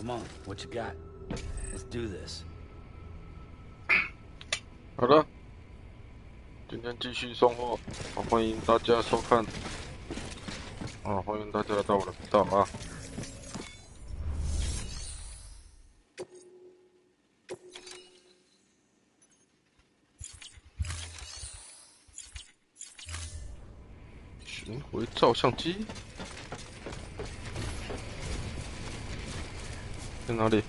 Come on, what you got? Let's do this. 好的，今天继续送货，欢迎大家收看，欢迎大家来到我的频道啊。巡回照相机在哪里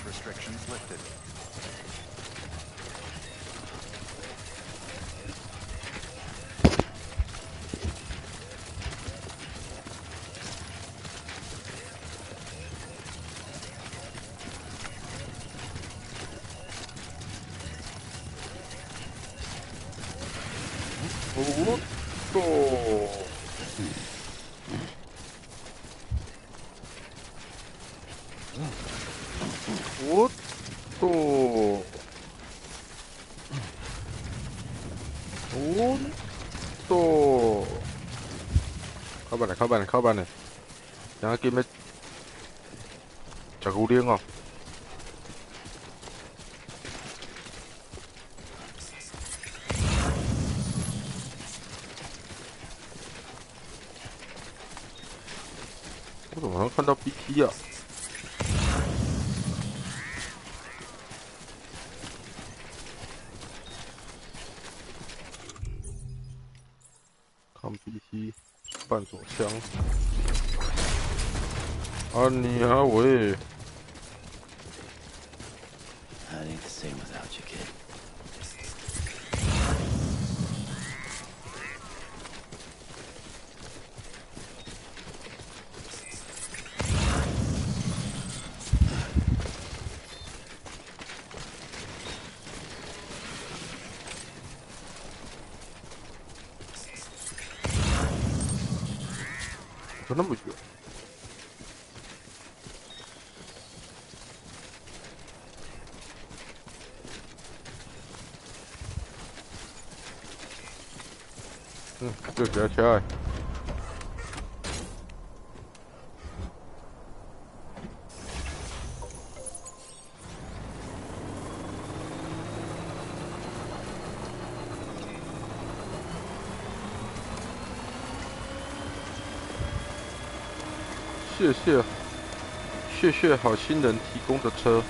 ？Restrictions lifted.靠板嘞！等下给咩？食牛奶哦。我怎么好像看到 BT 啊？看 BT。半手枪，啊你啊喂！ I ain't the same without you, kid. 怎么那么远？就起来起来！谢谢好心人提供的车。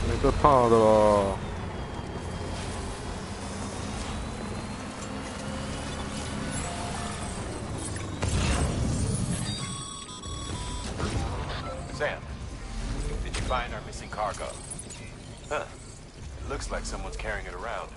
没在怕的啦。Sam, did you find our missing cargo? Huh. Looks like someone's carrying it around.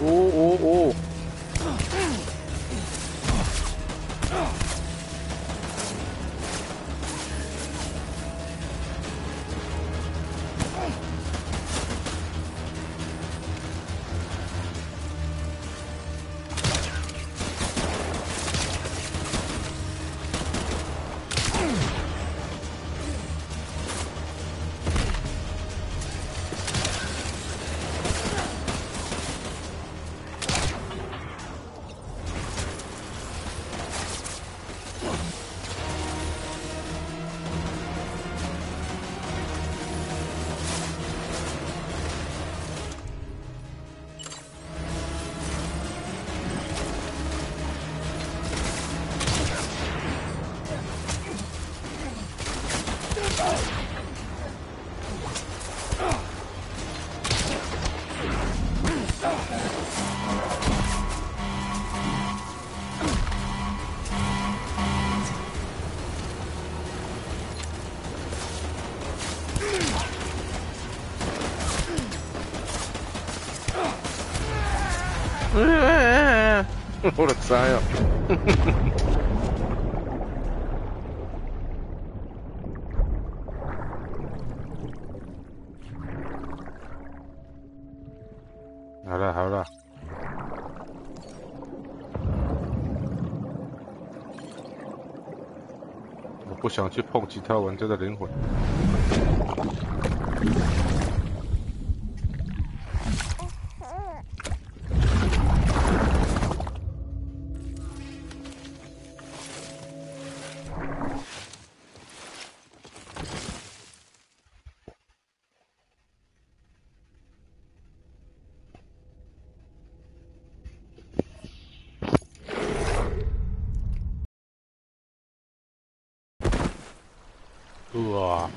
哦！我的天啊！好了好了，我不想去碰其他玩家的灵魂。哇！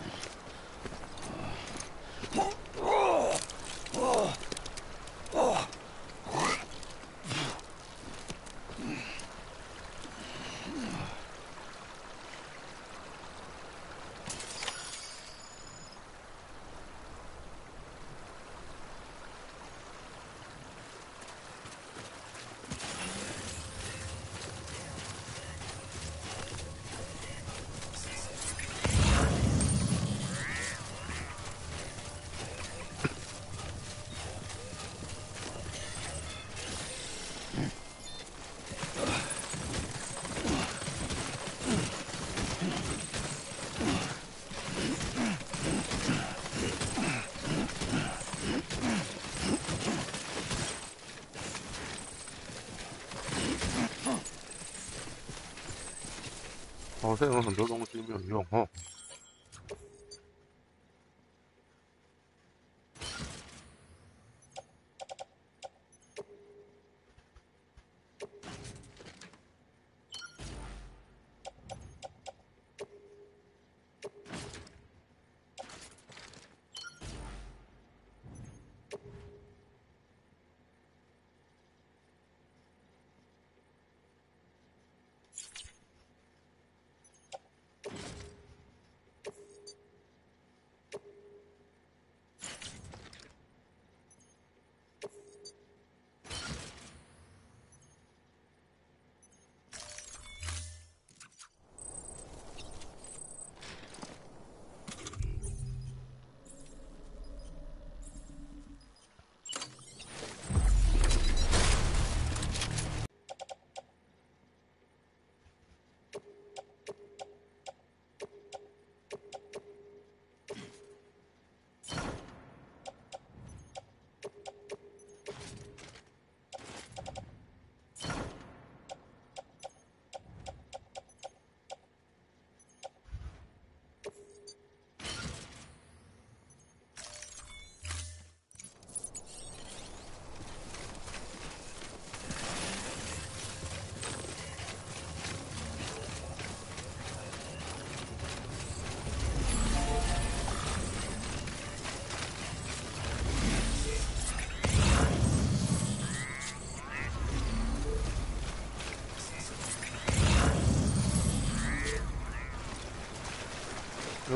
好像有很多东西没有用哦。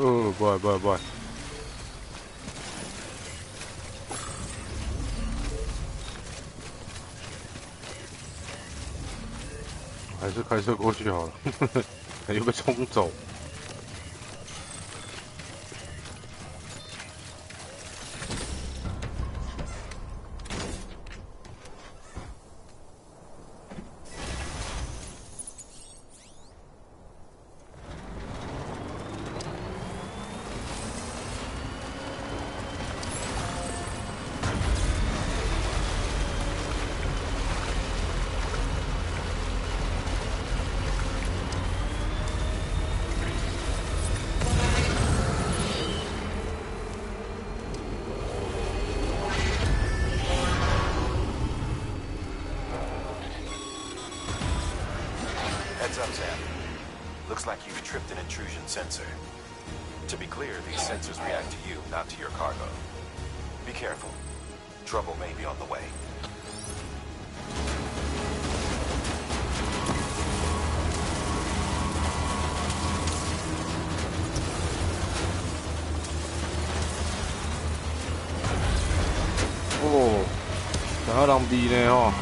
哦，不，还是开车过去好了，又被冲走。Heads up, Sam. Looks like you've tripped an intrusion sensor. To be clear, these sensors react to you, not to your cargo. Be careful. Trouble may be on the way. Oh, 想要人逼呢吼。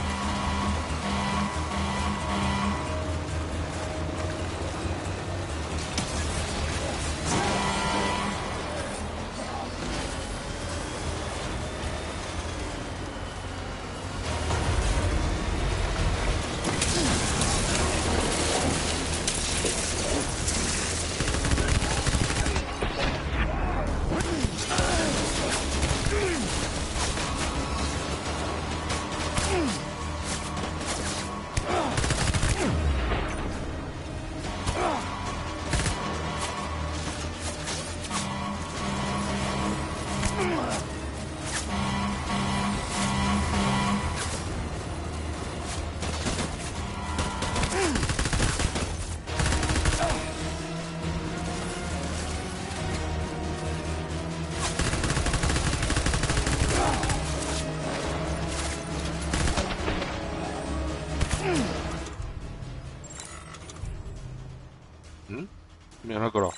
没有那个了。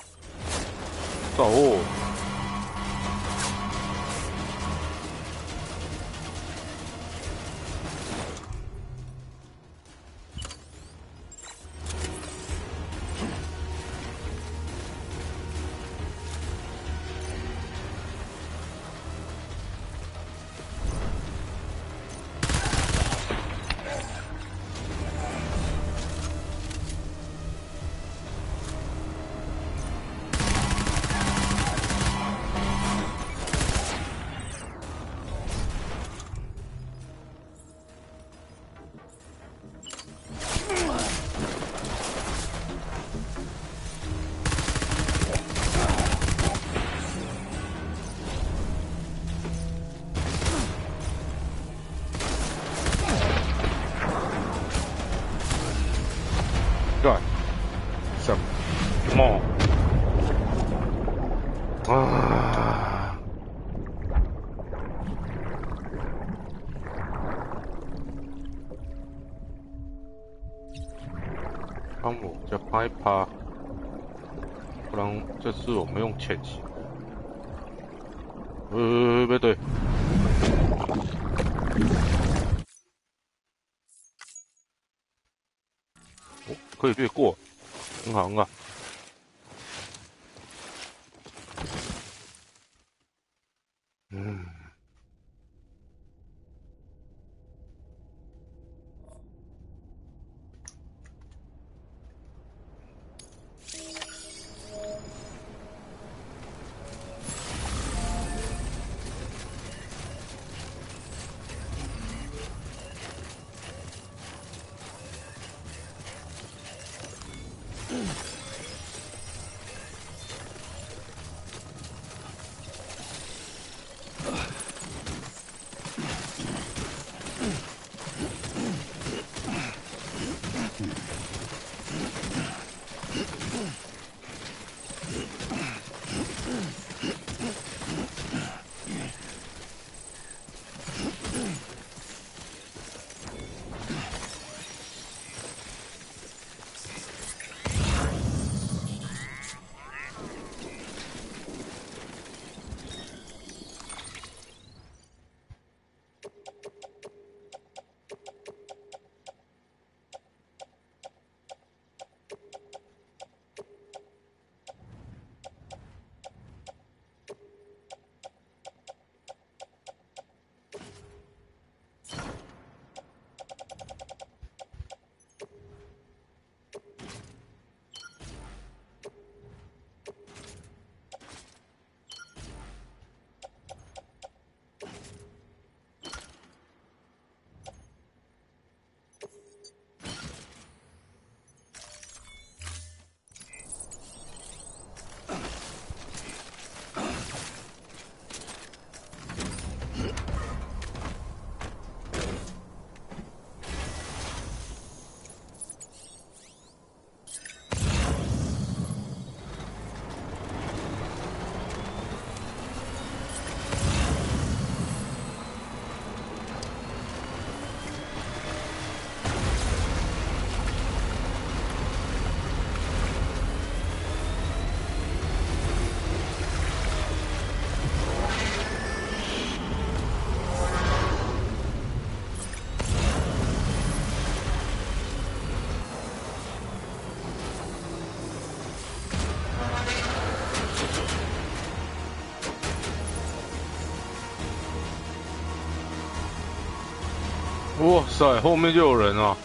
走哦。干，什么？啊！帮我再拍一拍，不然这次我们用潜行。不对。哦，可以略过，很好很好。哇塞，后面就有人啊！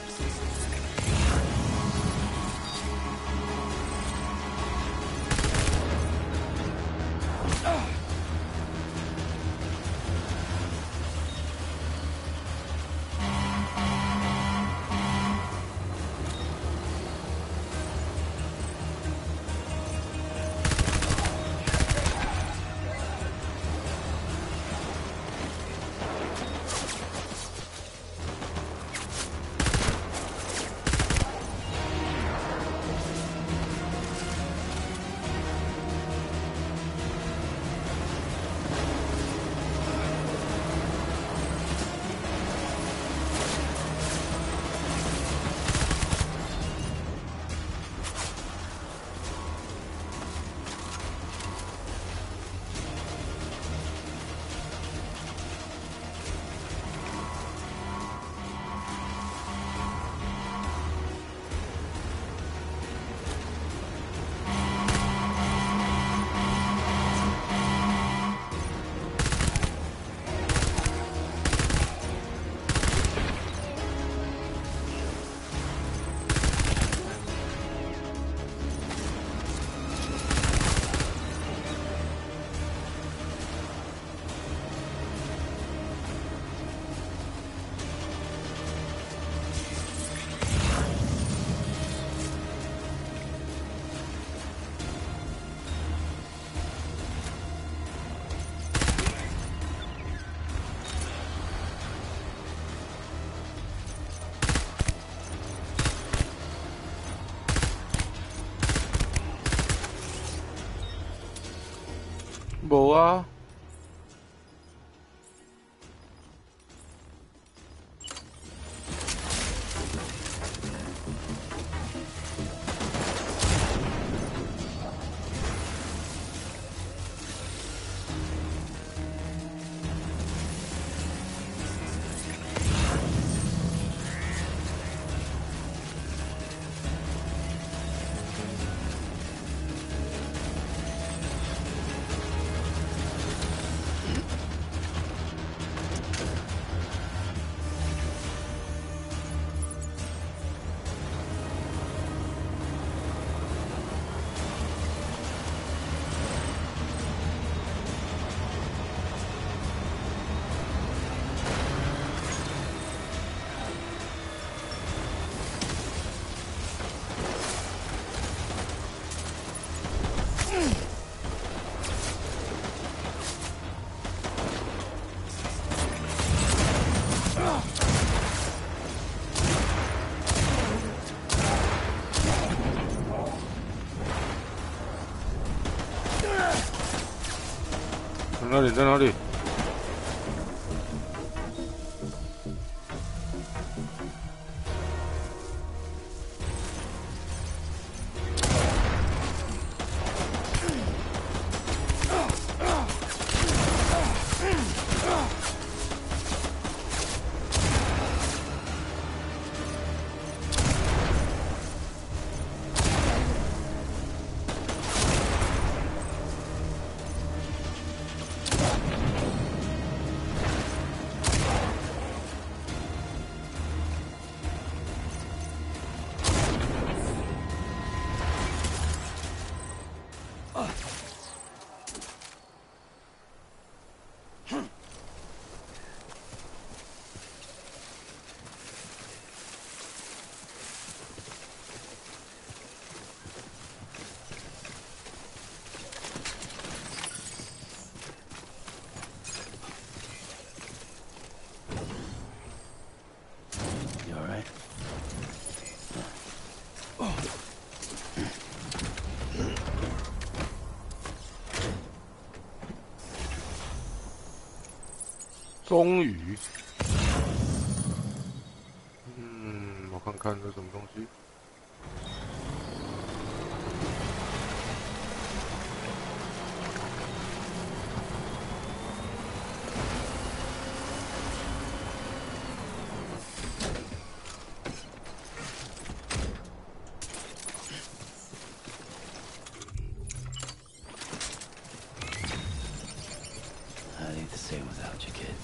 无啊。在哪里？在哪里？终于，我看看这什么东西。I need the same without you, kid.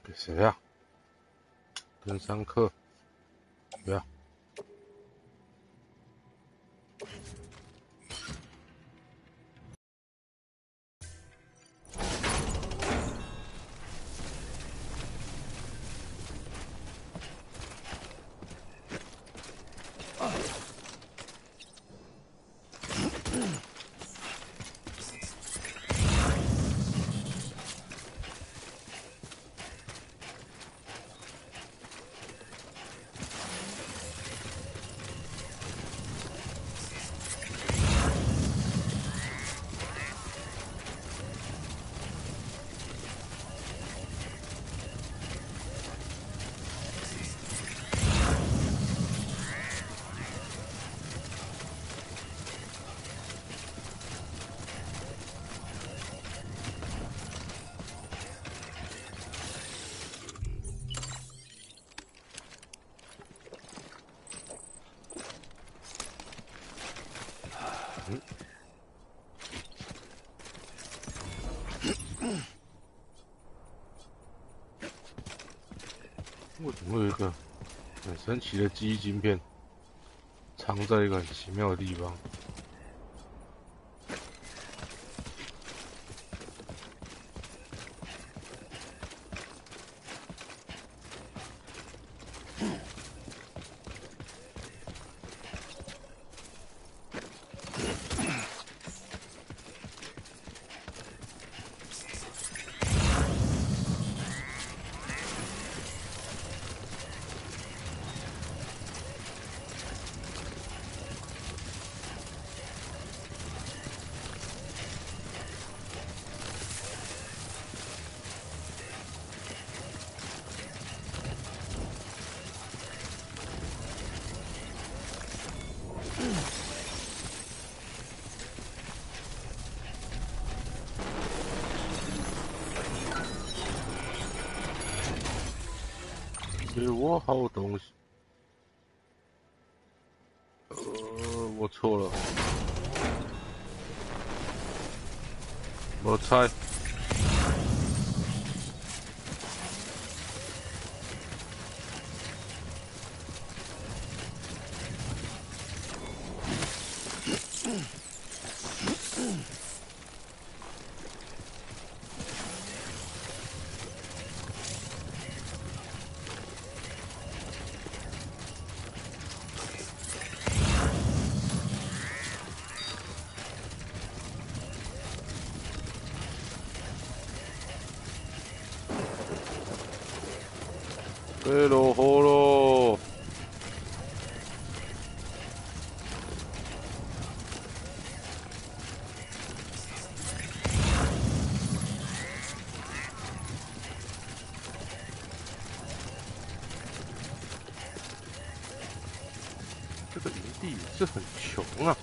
给谁呀？登山客，不要。为什么会有一个很神奇的记忆晶片藏在一个很奇妙的地方？给我好东西。我错了，我猜。被落后喽！这个营地也是很穷啊。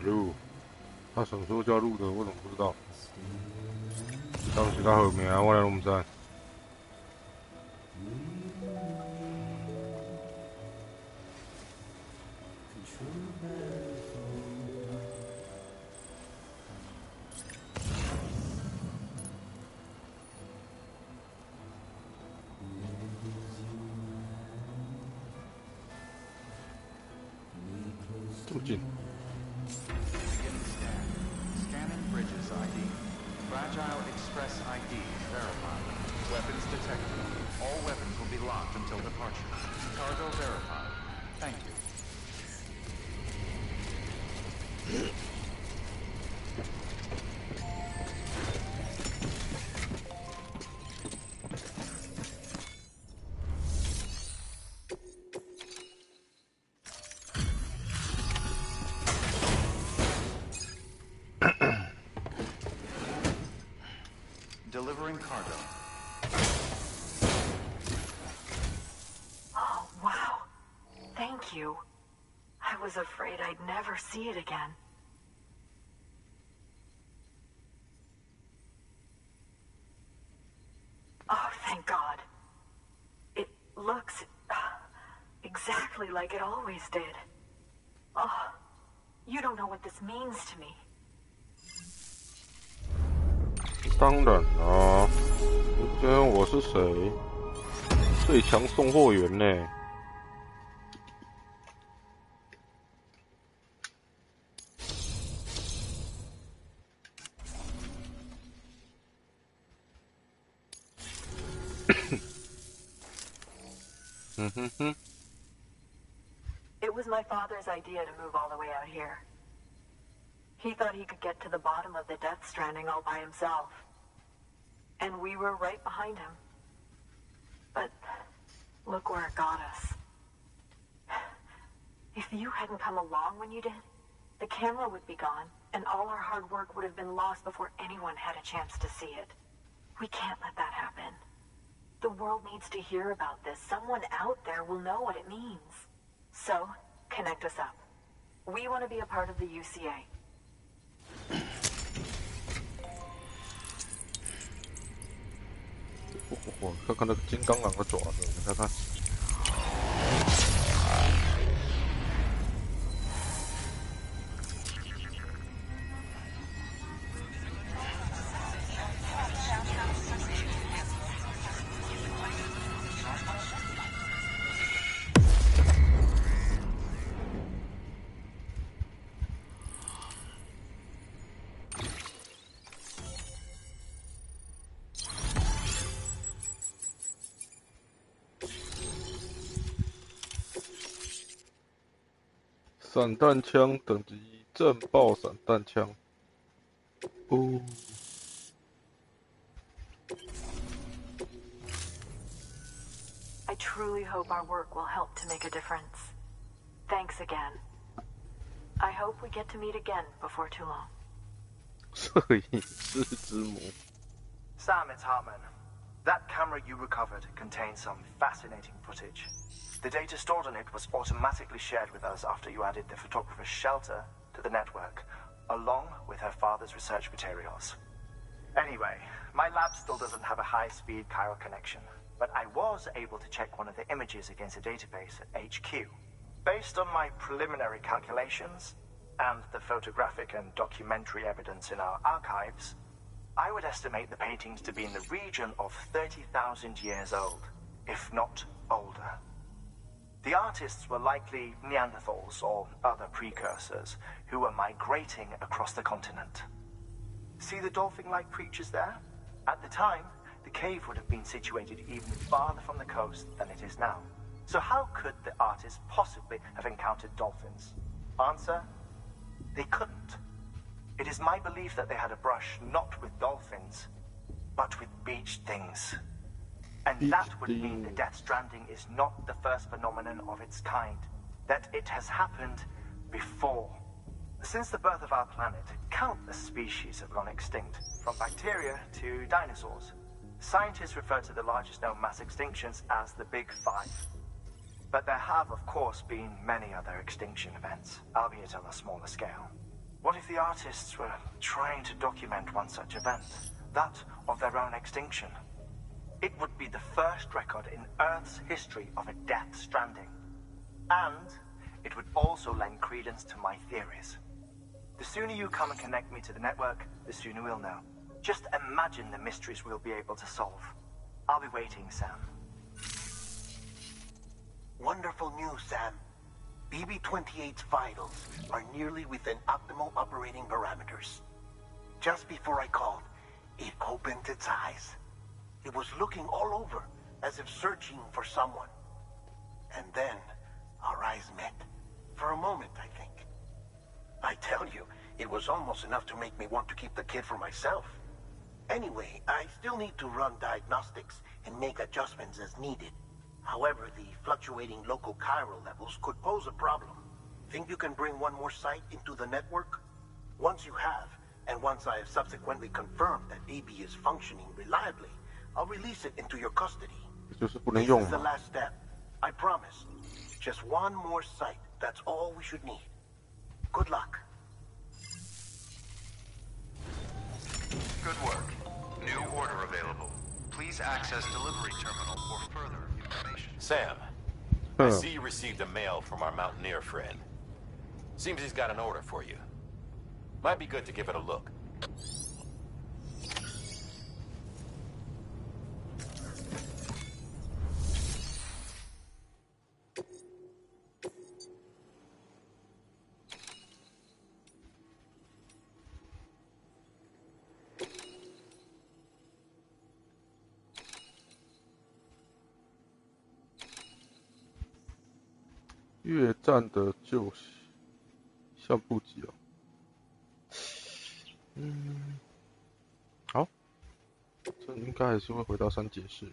路，他什么时候叫路的？我怎么不知道？当时他后面啊，我来龙山。这么近。Fragile Express ID verified. Weapons detected. All weapons will be locked until departure. Cargo verified. Thank you. Delivering cargo. Oh, wow. Thank you. I was afraid I'd never see it again. Oh, thank God. It looks exactly like it always did. Oh, you don't know what this means to me. 当然啦，今天我是谁？最强送货员呢？It was my father's idea to move all the way out here. He thought he could get to the bottom of the Death Stranding all by himself. And we were right behind him. But look where it got us. If you hadn't come along when you did, the camera would be gone, and all our hard work would have been lost before anyone had a chance to see it. We can't let that happen. The world needs to hear about this. Someone out there will know what it means. So, connect us up. We want to be a part of the UCA. 看看那个金刚狼的爪子，你看看。散弹枪等级震爆散弹枪。哦。I truly hope our work will help to make a difference. Thanks again. I hope we get to meet again before too long. 摄影师之母。 Sam, it's Hartman. That camera you recovered contains some fascinating footage. The data stored on it was automatically shared with us after you added the photographer's shelter to the network, along with her father's research materials. Anyway, my lab still doesn't have a high-speed chiral connection, but I was able to check one of the images against a database at HQ. Based on my preliminary calculations, and the photographic and documentary evidence in our archives, I would estimate the paintings to be in the region of 30,000 years old, if not older. The artists were likely Neanderthals or other precursors who were migrating across the continent. See the dolphin-like creatures there? At the time, the cave would have been situated even farther from the coast than it is now. So how could the artists possibly have encountered dolphins? Answer: they couldn't. It is my belief that they had a brush not with dolphins, but with beach things. And that would mean the Death Stranding is not the first phenomenon of its kind, that it has happened before. Since the birth of our planet, countless species have gone extinct, from bacteria to dinosaurs. Scientists refer to the largest known mass extinctions as the Big Five. But there have, of course, been many other extinction events, albeit on a smaller scale. What if the artists were trying to document one such event, that of their own extinction? It would be the first record in Earth's history of a Death Stranding. And it would also lend credence to my theories. The sooner you come and connect me to the network, the sooner we'll know. Just imagine the mysteries we'll be able to solve. I'll be waiting, Sam. Wonderful news, Sam. BB-28's vitals are nearly within optimal operating parameters. Just before I called, it opened its eyes. It was looking all over, as if searching for someone. And then, our eyes met. For a moment, I think. I tell you, it was almost enough to make me want to keep the kid for myself. Anyway, I still need to run diagnostics and make adjustments as needed. However, the fluctuating local chiral levels could pose a problem. Think you can bring one more site into the network? Once you have, and once I have subsequently confirmed that BB is functioning reliably, I'll release it into your custody. This is the last step. I promise. Just one more site. That's all we should need. Good luck. Good work. New order available. Please access delivery terminal for further information. Sam, I see you received a mail from our mountaineer friend. Seems he's got an order for you. Might be good to give it a look. 越战的旧相簿集哦。好，这应该还是会回到三节式。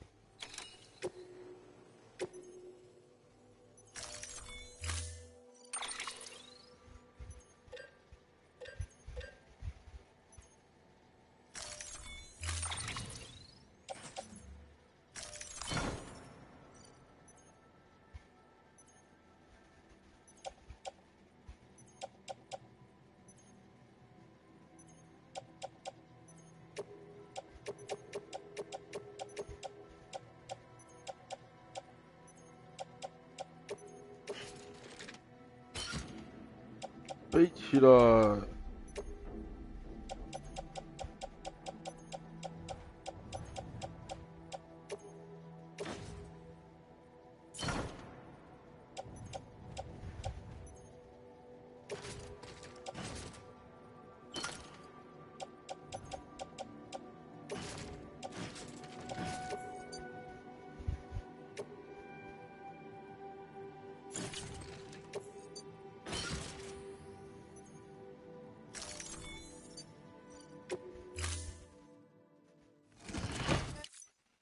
飞起来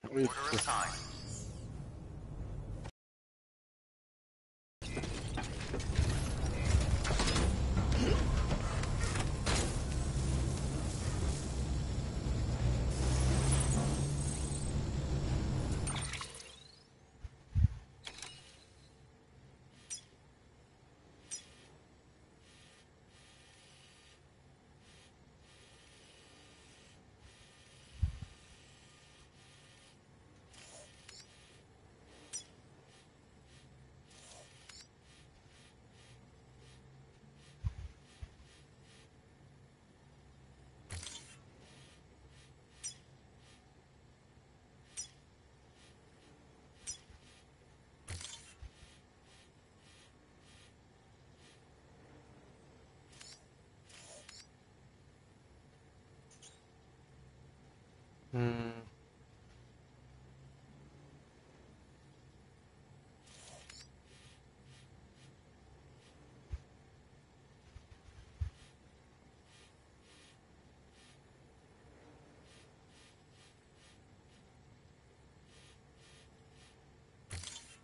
！Order assigned.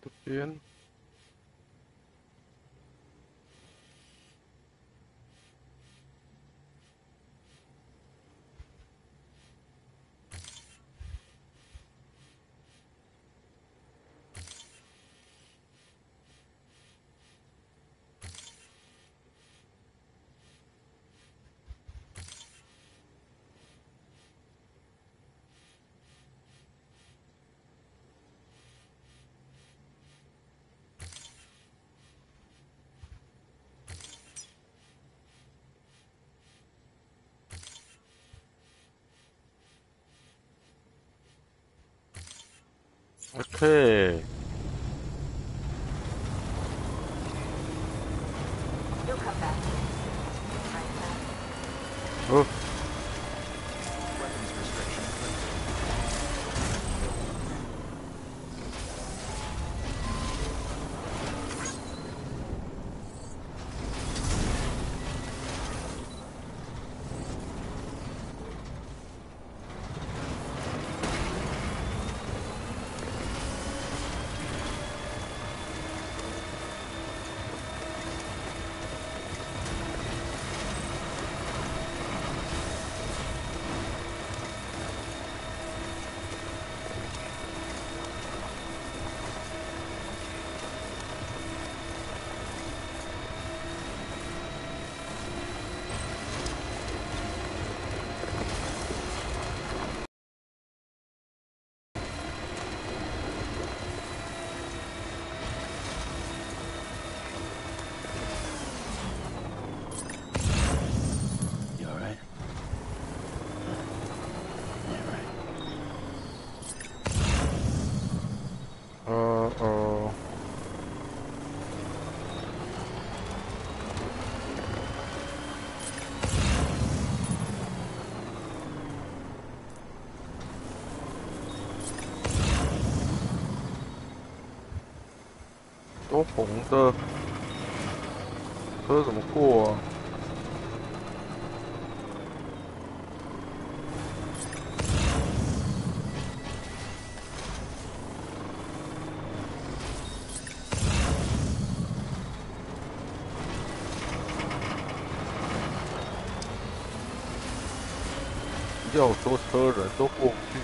这边。OK。哦。都红的。车怎么过啊？要说车人都过不去。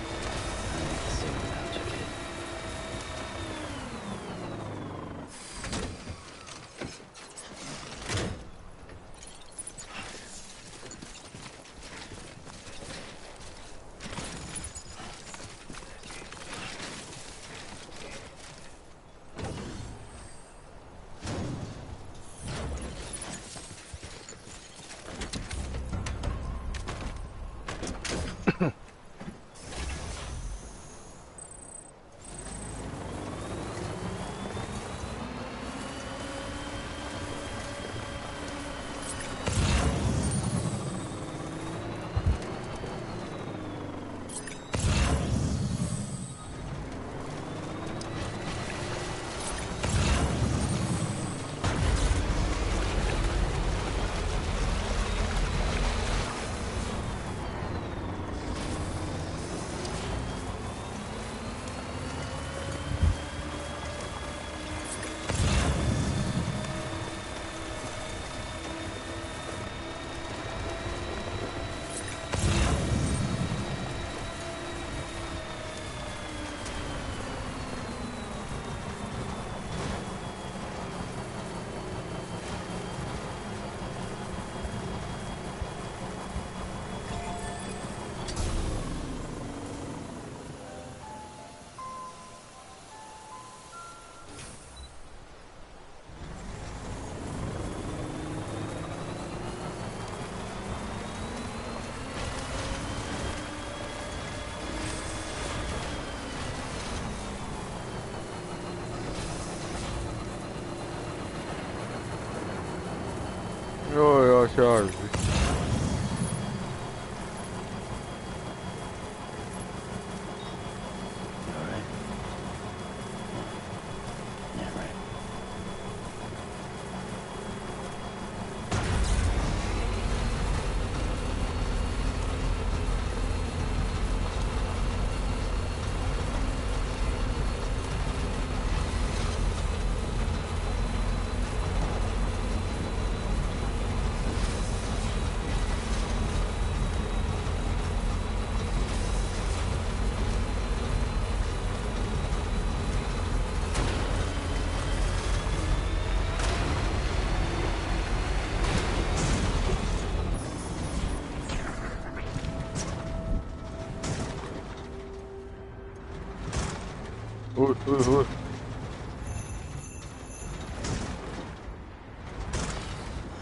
又要下雨。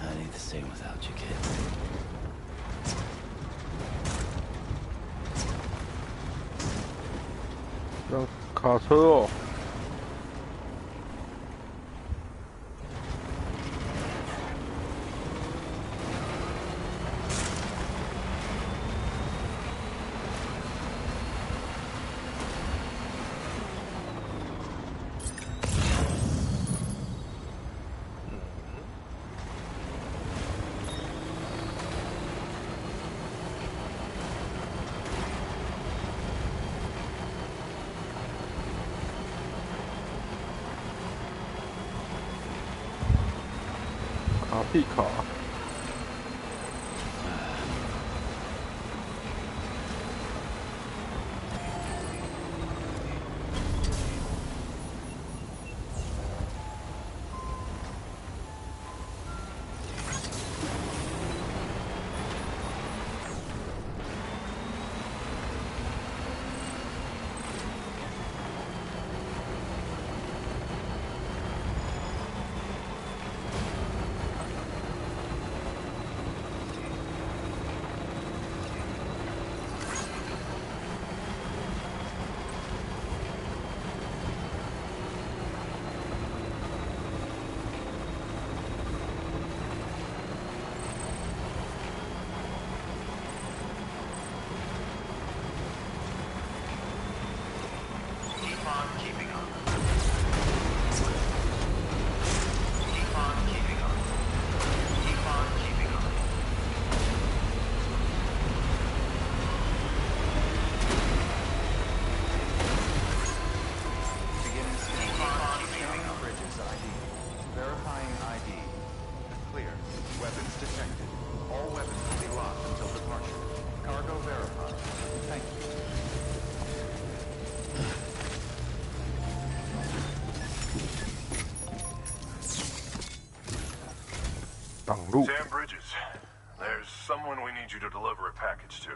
I need to sing without you, kid. 要卡车哦。卡屁卡。Keeping up. 路。 Sam Bridges, there's someone we need you to deliver a package to.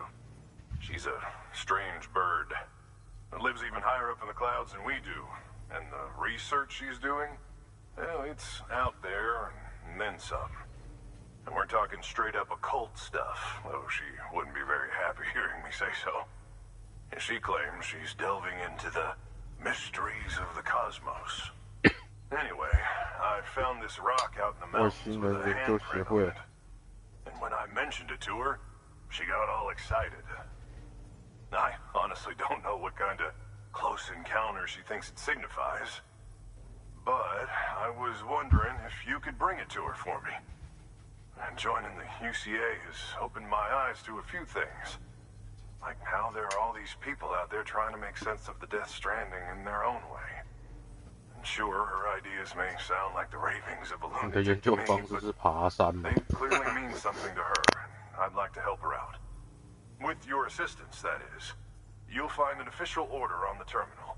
She's a strange bird that lives even higher up in the clouds than we do. And the research she's doing, well, it's out there and then some. And we're talking straight up occult stuff, though she wouldn't be very happy hearing me say so. And she claims she's delving into the mysteries of the cosmos. Anyway, I found this rock out in the mountains with a handprint on it. And when I mentioned it to her, she got all excited. I honestly don't know what kind of close encounter she thinks it signifies. But I was wondering if you could bring it to her for me. And joining the UCA has opened my eyes to a few things. Like how there are all these people out there trying to make sense of the Death Stranding in their own way. And sure, her ideas may sound like the ravings of a 你的研 lunatic 究 to me, 方式 but 是爬山吗 they clearly mean something to her, and I'd like to help her out. With your assistance, that is. You'll find an official order on the terminal.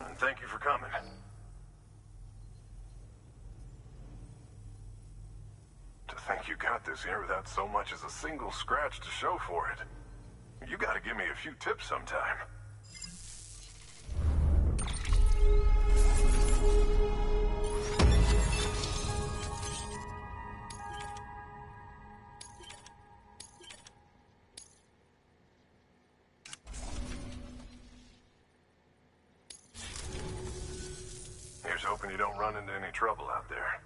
And thank you for coming. To think you got this here without so much as a single scratch to show for it. You gotta give me a few tips sometime. Here's hoping you don't run into any trouble out there.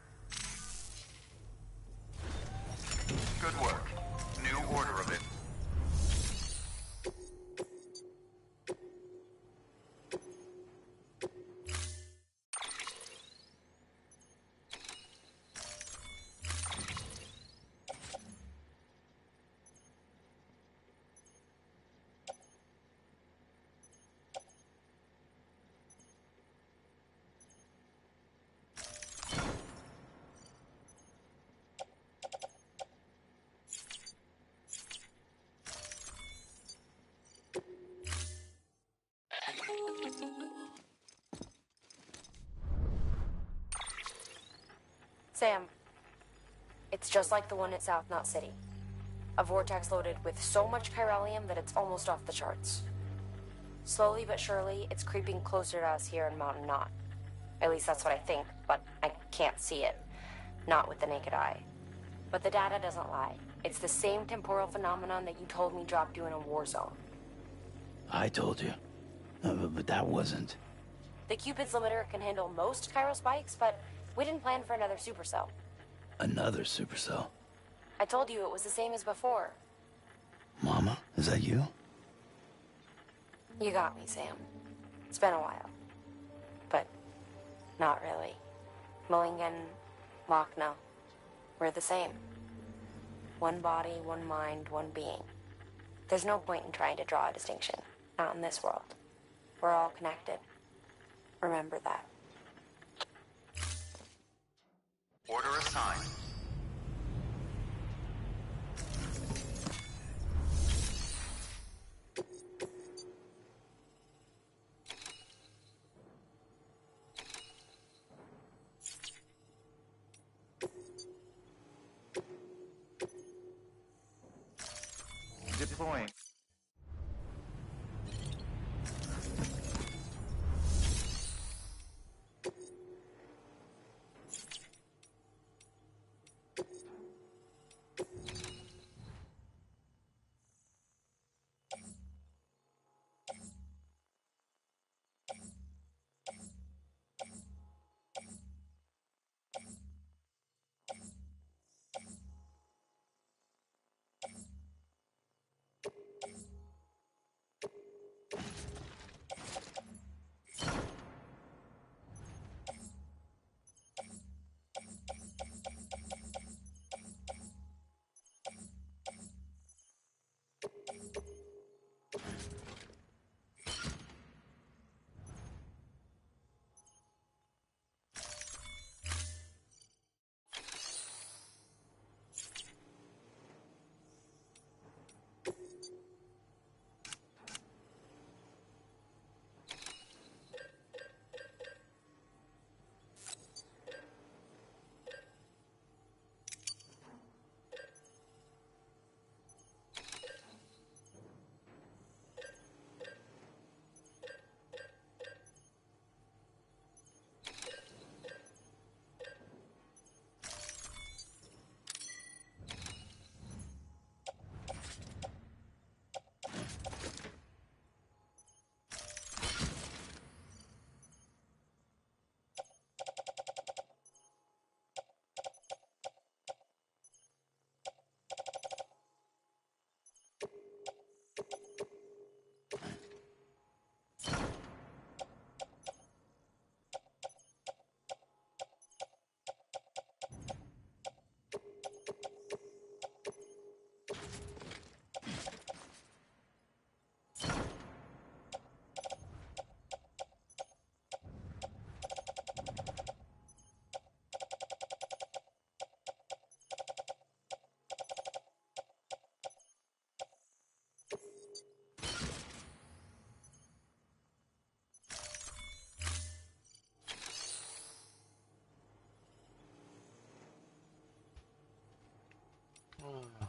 Good work. New order of it. Sam, it's just like the one at South Knot City. A vortex loaded with so much chiralium that it's almost off the charts. Slowly but surely, it's creeping closer to us here in Mountain Knot. At least that's what I think, but I can't see it. Not with the naked eye. But the data doesn't lie. It's the same temporal phenomenon that you told me dropped you in a war zone. I told you. But that wasn't. The Cupid's limiter can handle most chiral spikes, but we didn't plan for another supercell. Another supercell. I told you it was the same as before. Mama, is that you? You got me, Sam. It's been a while. But not really. Mulligan, Lochner, we're the same. One body, one mind, one being. There's no point in trying to draw a distinction. Not in this world. We're all connected. Remember that. Order assigned. Deploying.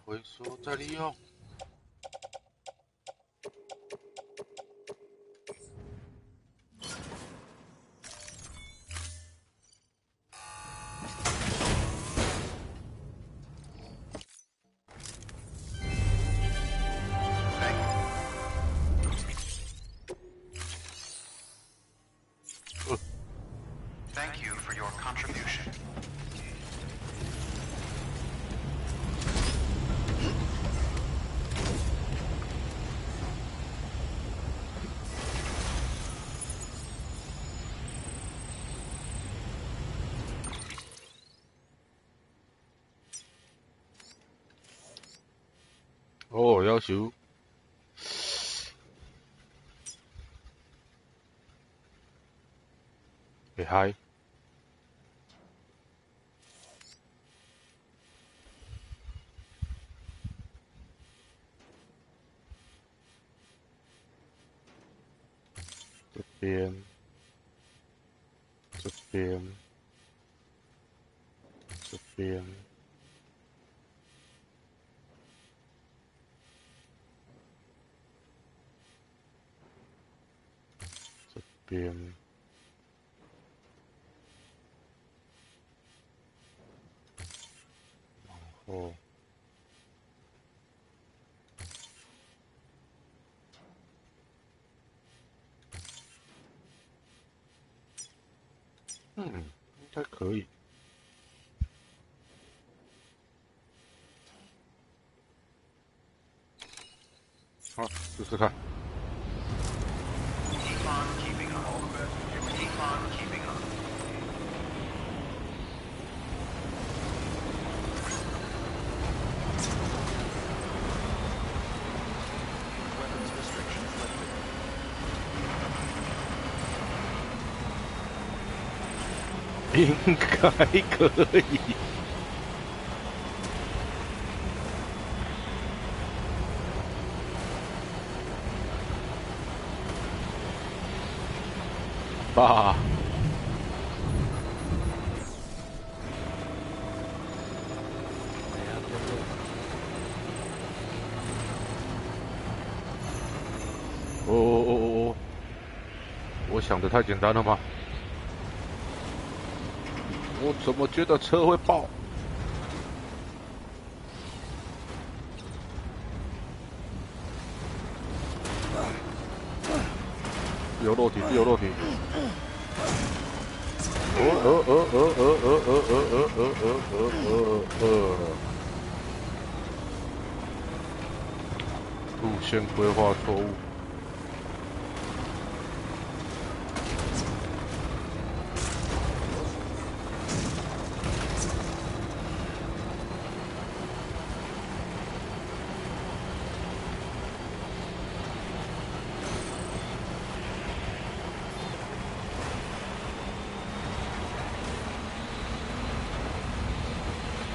回收再利用。Thank you for your contribution. Oh, 要求。会嗨。这边，这边，这边。边，然后，应该可以。好，试试看。应该可以。爸。哦，我想的太简单了吗？我怎么觉得车会爆？有落体，有落体。路线规划错误。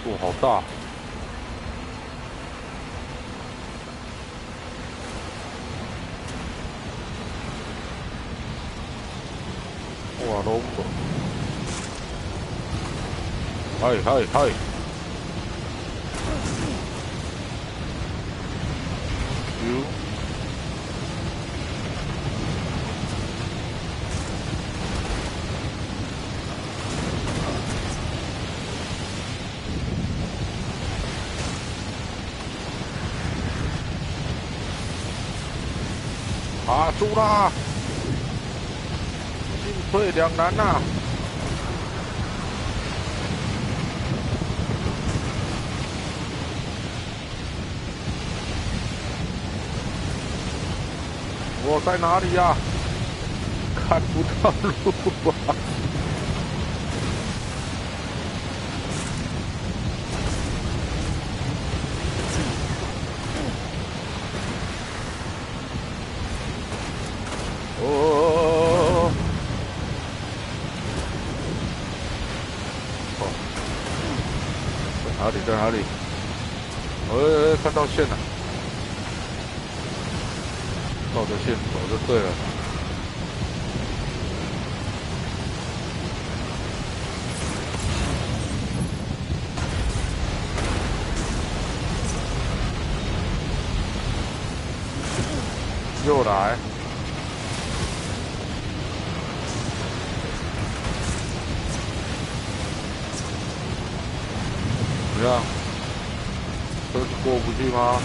哇，好大！哇，龙狗！嗨嗨嗨！有。卡住啦！进退两难呐！我在哪里呀？看不到路啊！哦！在哪里？在哪里？看到线了。照着线走就对了。又来。怎么样？车子过不去吗？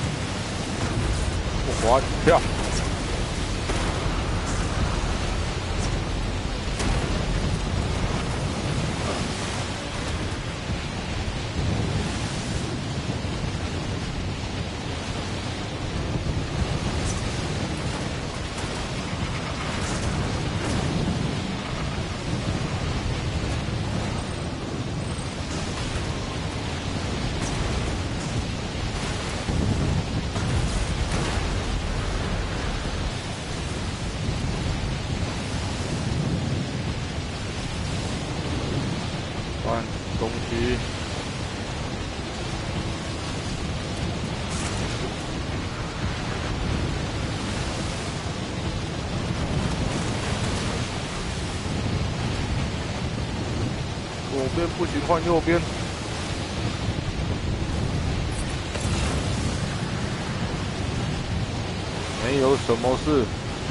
不滑跳。东西。左边不行，换右边。没有什么是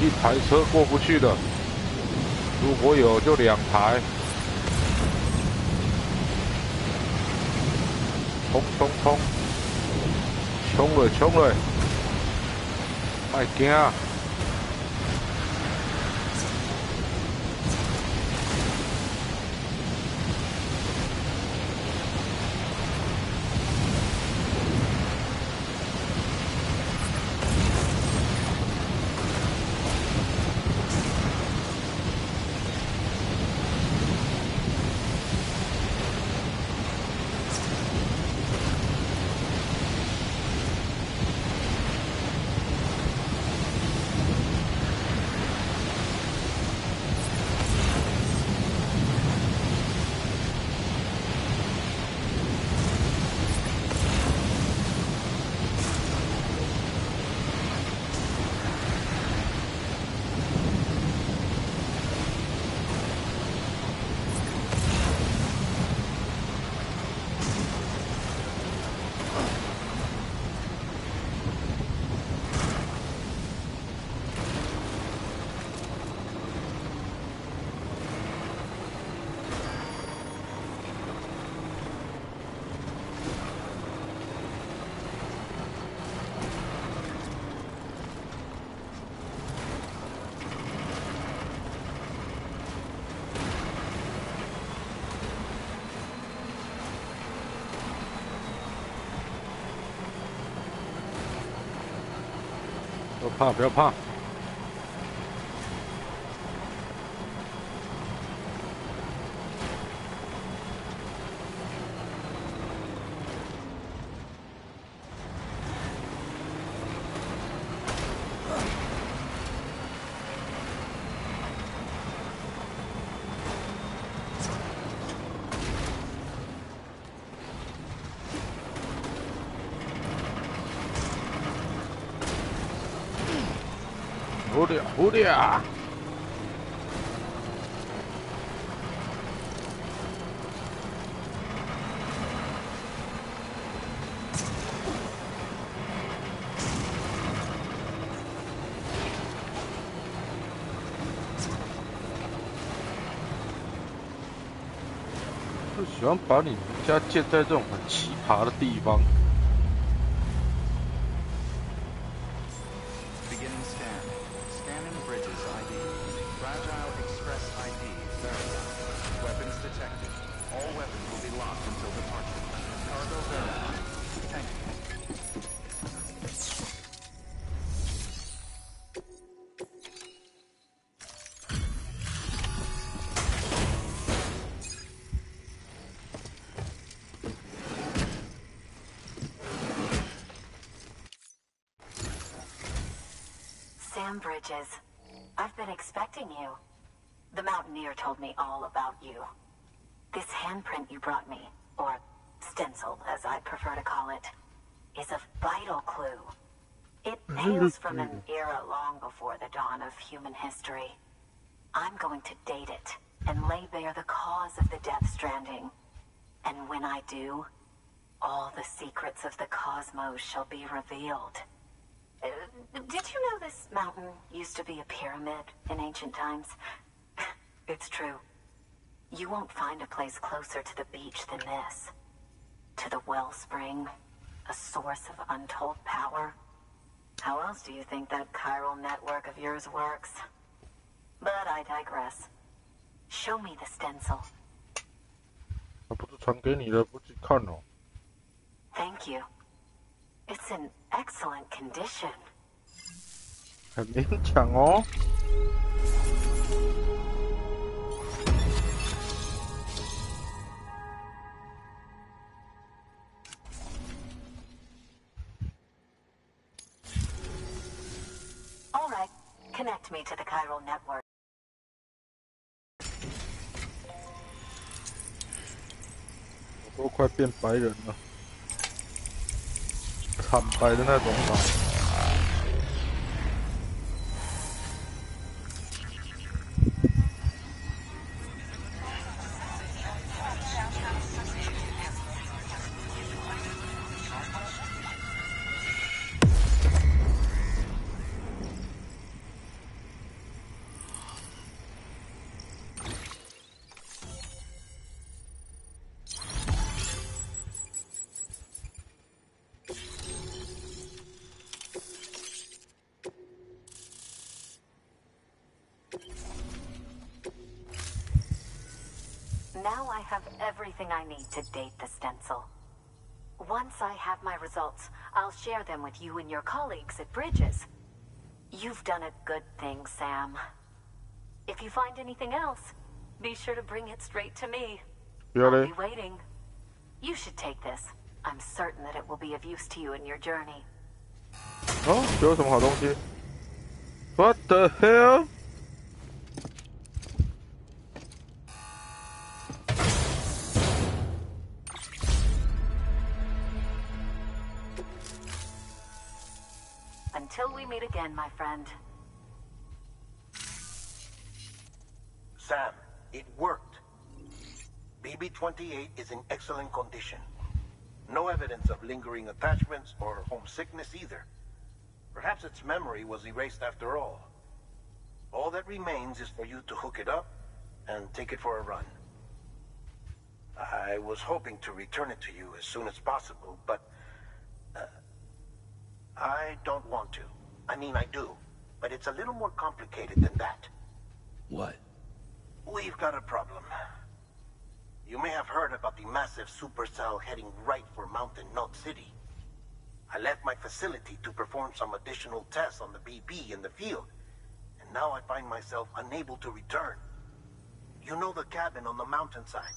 一台车过不去的，如果有就2台。冲冲冲！冲了冲了！别惊！不要怕，不要怕。蝴蝶啊！就喜欢把你们家建在这种很奇葩的地方。Sam Bridges, I've been expecting you. The Mountaineer told me all about you. This handprint you brought me, or stencil as I prefer to call it, is a vital clue. It hails from an era long before the dawn of human history. I'm going to date it and lay bare the cause of the Death Stranding. And when I do, all the secrets of the cosmos shall be revealed. Did you know this mountain used to be a pyramid in ancient times. It's true. You won't find a place closer to the beach than this. To the wellspring, a source of untold power. How else do you think that chiral network of yours works? But I digress. Show me the stencil. 他不是传给你的，不去看哦。Thank you. It's in excellent condition. 很勉强哦。All right, connect me to the chiral network. 我都快变白人了，惨白的那种白。 Now I have everything I need to date the stencil. Once I have my results, I'll share them with you and your colleagues at Bridges. You've done a good thing, Sam. If you find anything else, be sure to bring it straight to me. Really? I'll be waiting. You should take this. I'm certain that it will be of use to you in your journey. 哦，这有什么好东西 ？What the hell？ Until we meet again, my friend. Sam, it worked. BB-28 is in excellent condition. No evidence of lingering attachments or homesickness either. Perhaps its memory was erased after all. All that remains is for you to hook it up and take it for a run. I was hoping to return it to you as soon as possible, but I don't want to. I mean, I do, but it's a little more complicated than that. What? We've got a problem. You may have heard about the massive supercell heading right for Mountain Knot City. I left my facility to perform some additional tests on the BB in the field, and now I find myself unable to return. You know the cabin on the mountainside,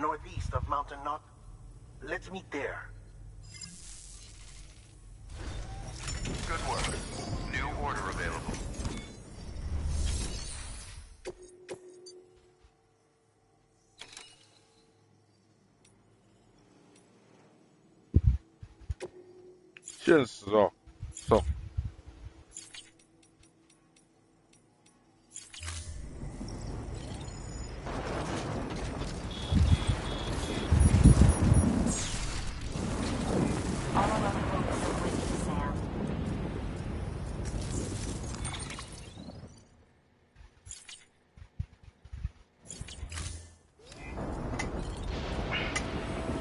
northeast of Mountain Knot? Let's meet there. Good work. New order available.现实哦，走。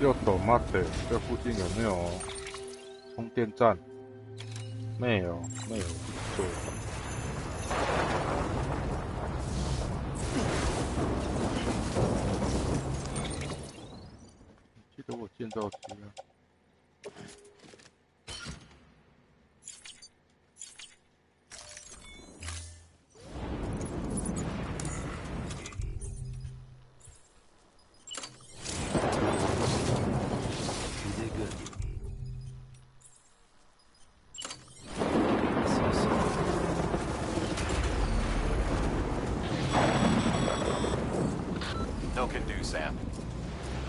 右手 Mate， 这附近有没有充电站？没有，没有做。记得我建造机啊。No can do, Sam.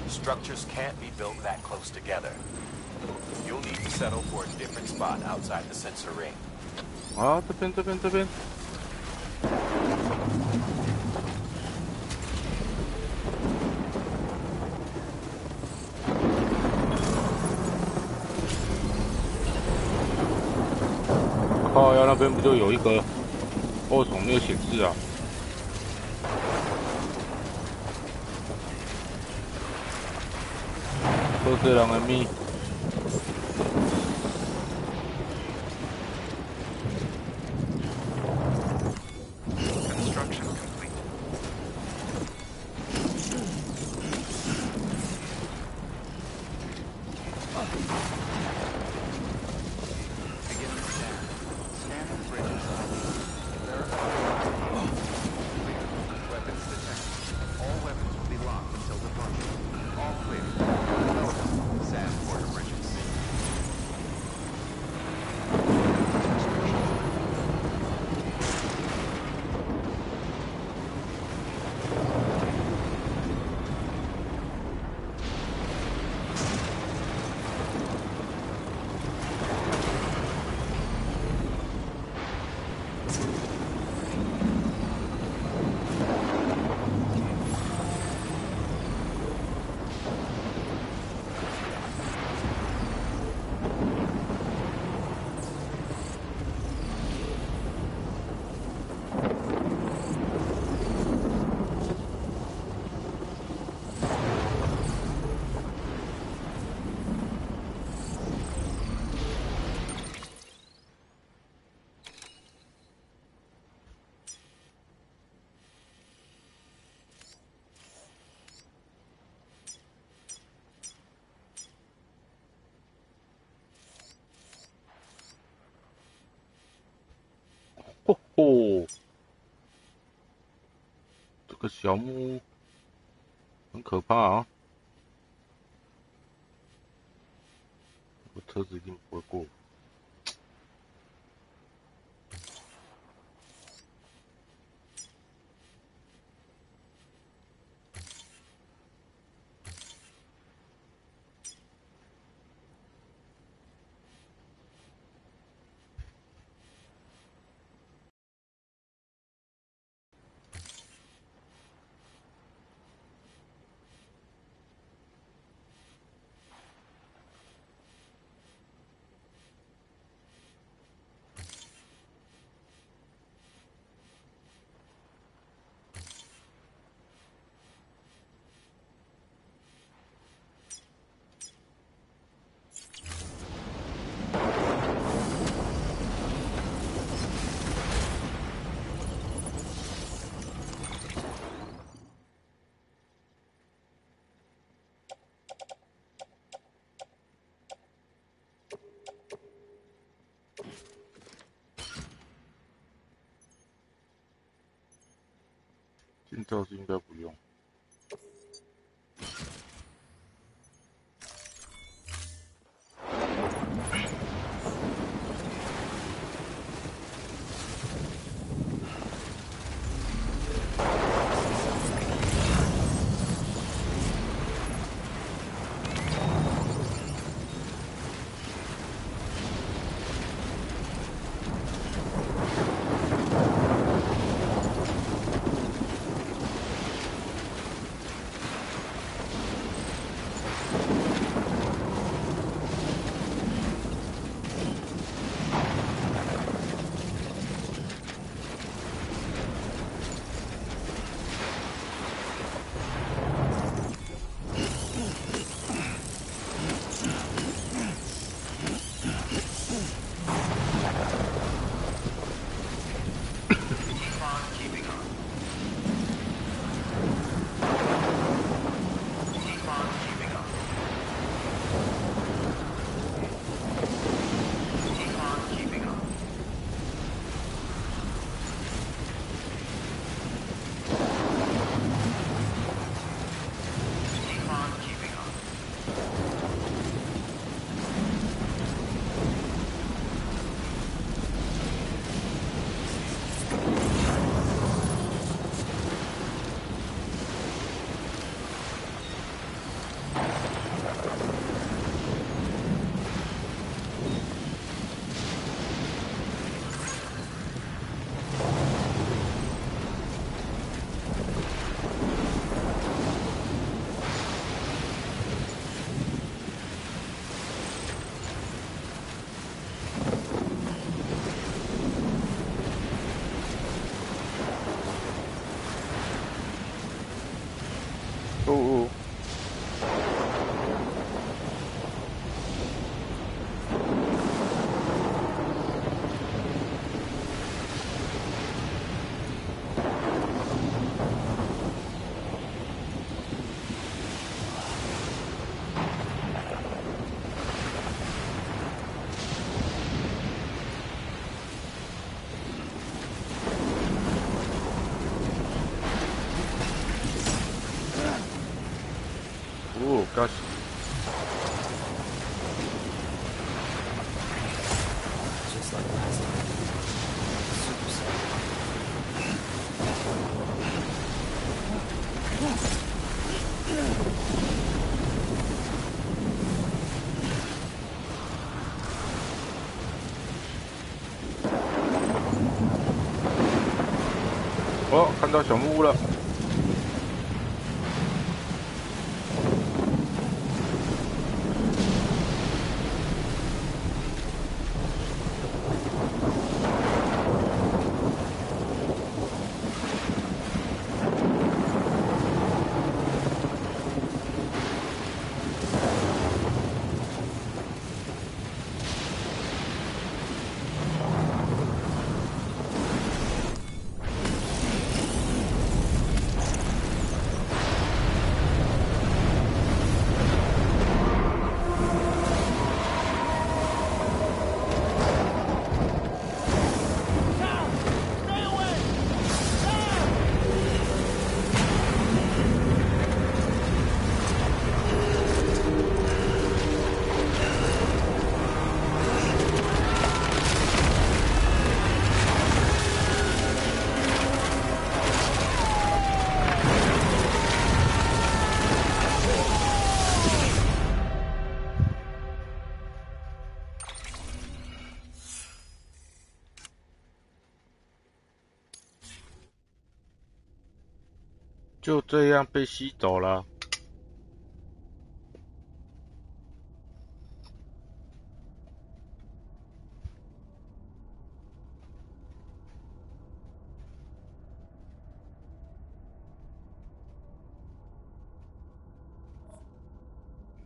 Structures can't be built that close together. You'll need to settle for a different spot outside the sensor ring. 啊，这边。靠靠呀，那边不就有一个欧虫没有显示啊？都是人的咪。 哦，这个小木屋很可怕啊！我车子一定不会过。建造是应该不用。gosh. Just like last time. Super safe. 哦，看到小木屋了。就这样被吸走了。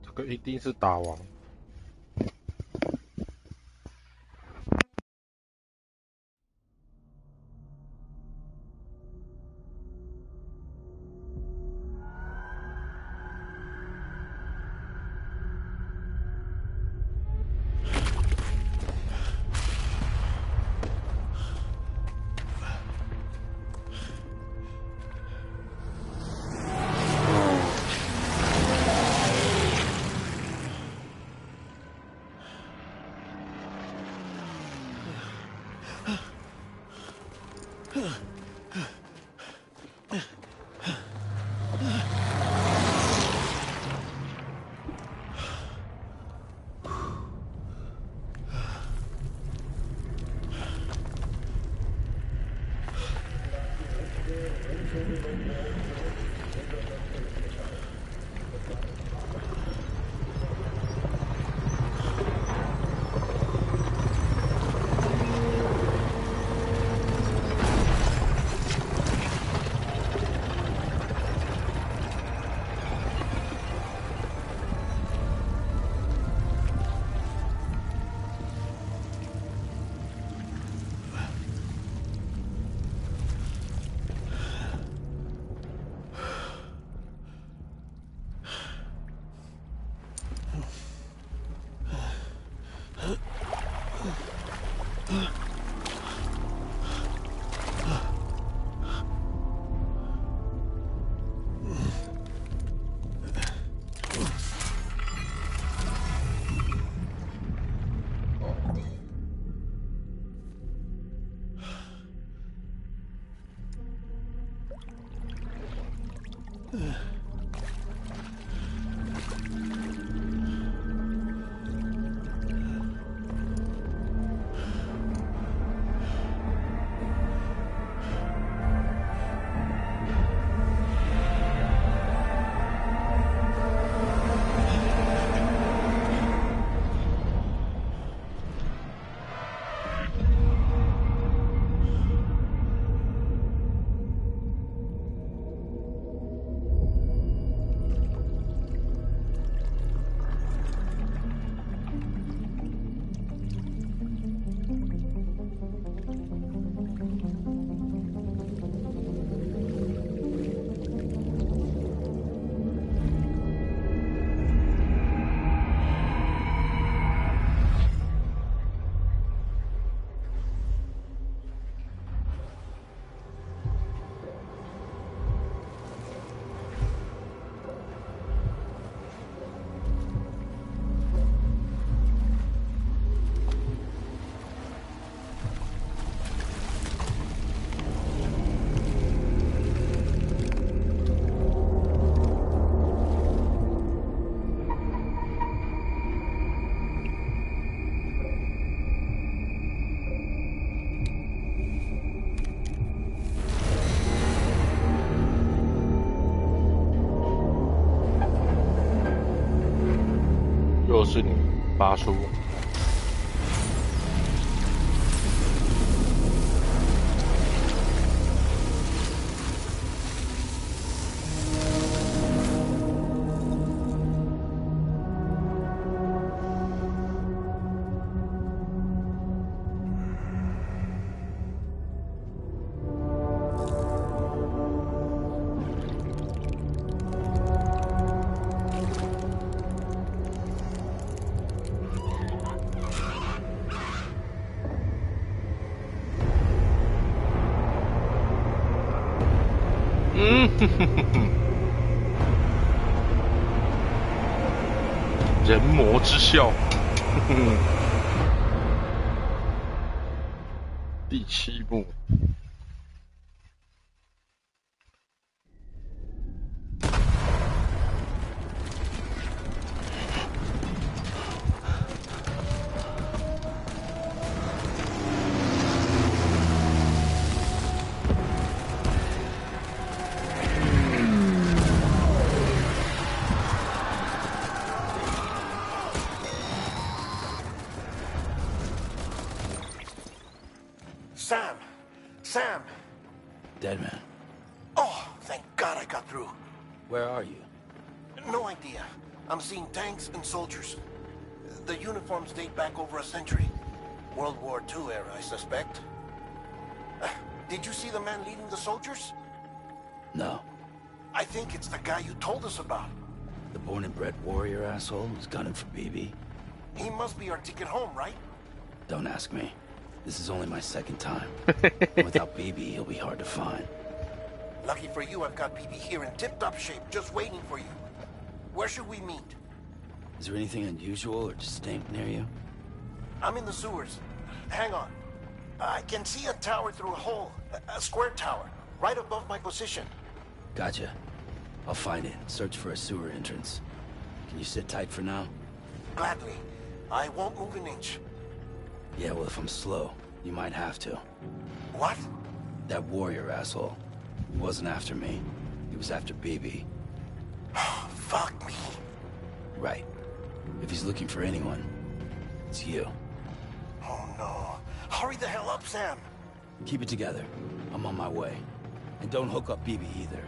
这个一定是打王。又是你，八叔。人魔之笑，第7幕。Sam! Dead man. Oh, thank God I got through. Where are you? No idea. I'm seeing tanks and soldiers. The uniforms date back over a century. World War II era, I suspect. Did you see the man leading the soldiers? No. I think it's the guy you told us about. The born and bred warrior asshole who's gunning for BB? He must be our ticket home, right? Don't ask me. This is only my second time. Without BB, he'll be hard to find. Lucky for you, I've got BB here in tip-top shape, just waiting for you. Where should we meet? Is there anything unusual or distinct near you? I'm in the sewers. Hang on. I can see a tower through a hole. A square tower, right above my position. Gotcha. I'll find it. Search for a sewer entrance. Can you sit tight for now? Gladly. I won't move an inch. Yeah, well, if I'm slow, you might have to. What? That warrior asshole. He wasn't after me. He was after BB. Fuck me. Right. If he's looking for anyone, it's you. Oh no. Hurry the hell up, Sam. Keep it together. I'm on my way. And don't hook up BB either.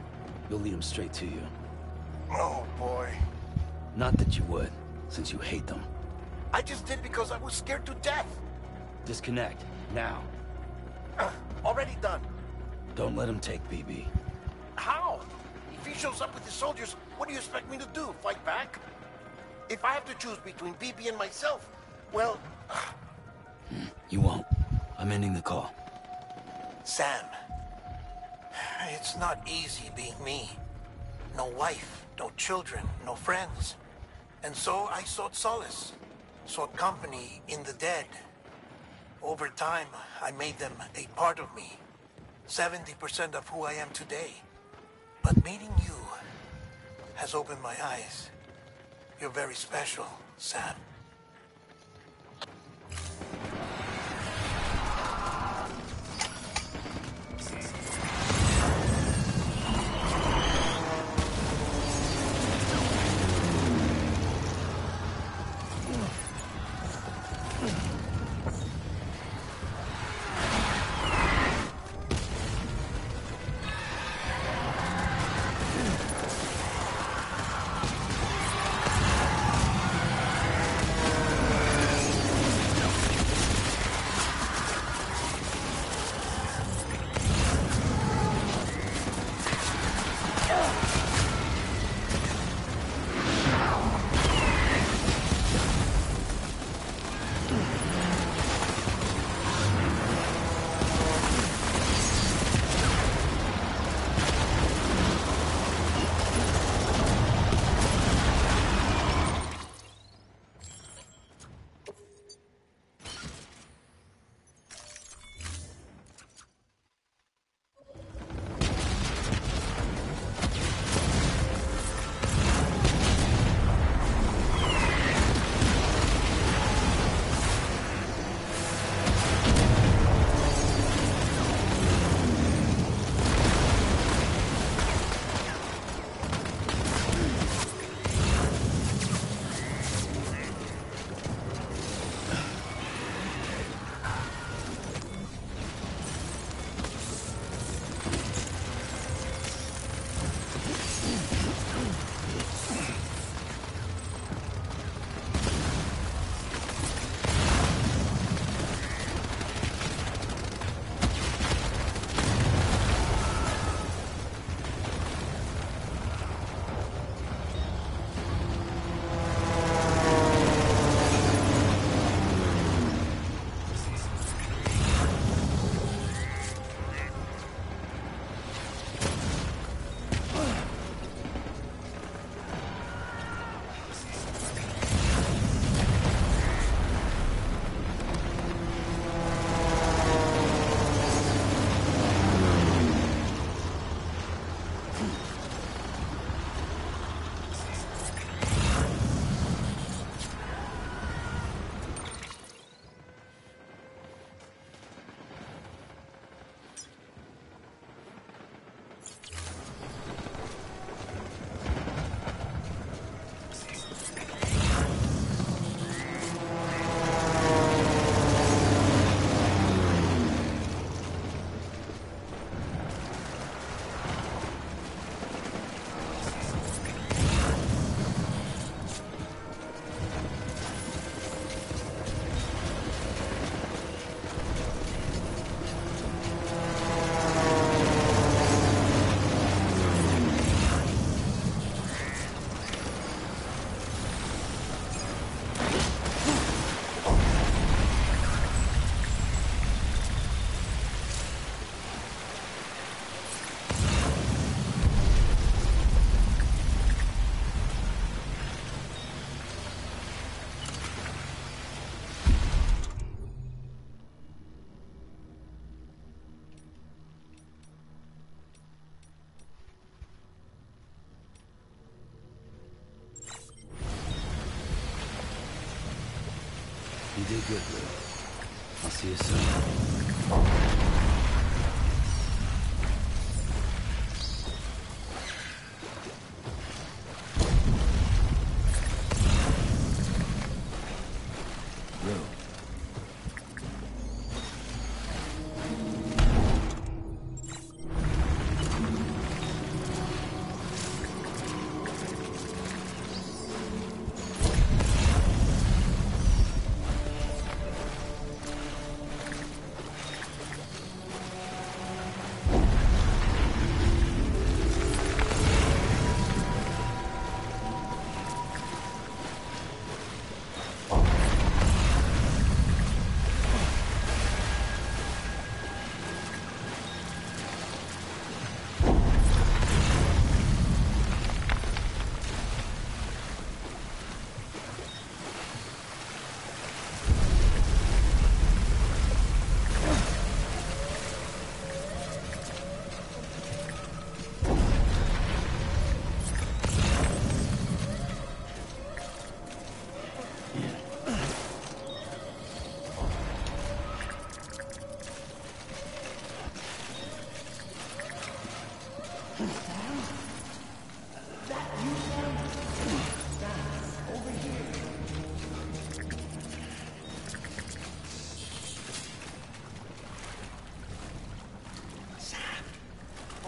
You'll lead him straight to you. Oh boy. Not that you would, since you hate them. I just did because I was scared to death. Disconnect, now. Already done. Don't let him take BB. How? If he shows up with his soldiers, what do you expect me to do? Fight back? If I have to choose between BB and myself, well... You won't. I'm ending the call. Sam, it's not easy being me. No wife, no children, no friends. And so I sought solace, sought company in the dead. Over time, I made them a part of me. 70% of who I am today. But meeting you has opened my eyes. You're very special, Sam. did good, Lou. I'll see you soon.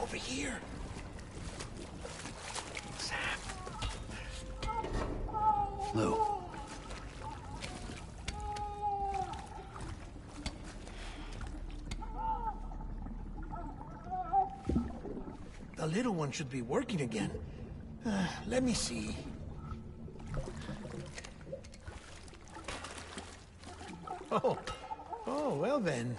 Over here. Sam. Lou. The little one should be working again. Let me see. Oh, well then.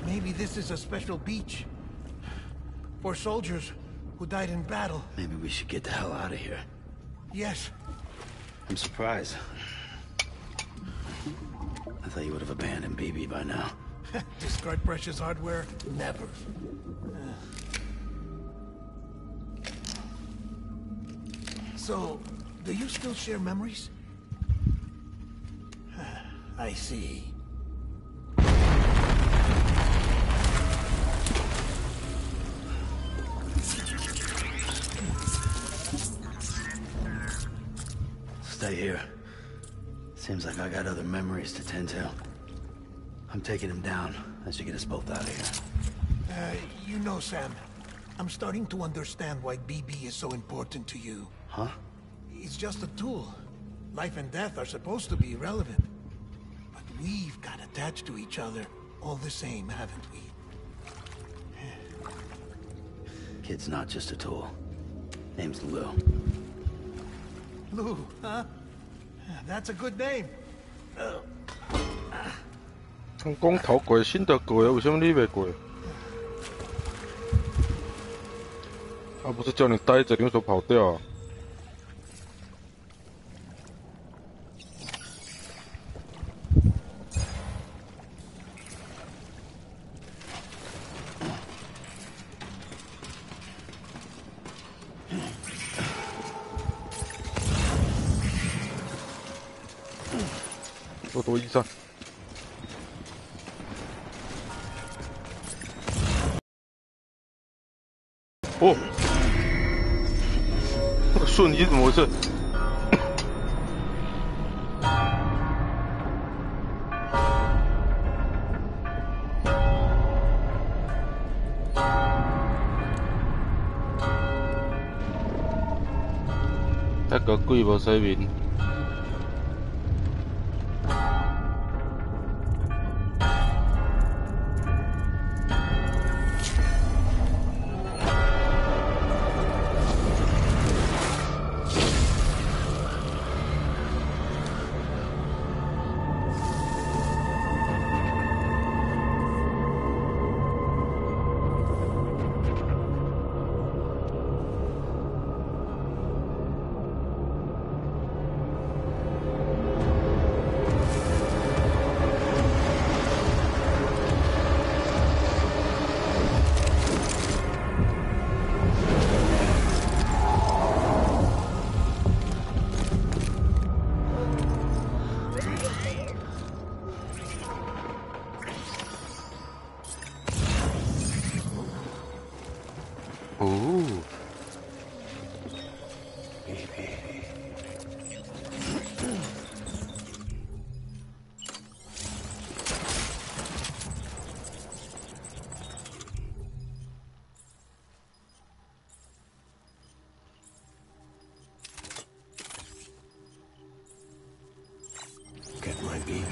Maybe this is a special beach for soldiers who died in battle. Maybe we should get the hell out of here. Yes. I'm surprised. I thought you would have abandoned BB by now. Discard precious hardware? Never. So, do you still share memories? I see. Stay here. Seems like I got other memories to tend to. I'm taking him down. That should get us both out of here. You know, Sam, I'm starting to understand why BB is so important to you. Huh? It's just a tool. Life and death are supposed to be irrelevant. But we've got attached to each other all the same, haven't we? Kid's not just a tool. Name's Lou. Lou, huh? That's a good name. 光头过，新的过，为什么你没过？他不是叫你待着，你为什么跑掉啊？多医生。哦，那个瞬移怎么回事？那个鬼无洗面。Get my baby.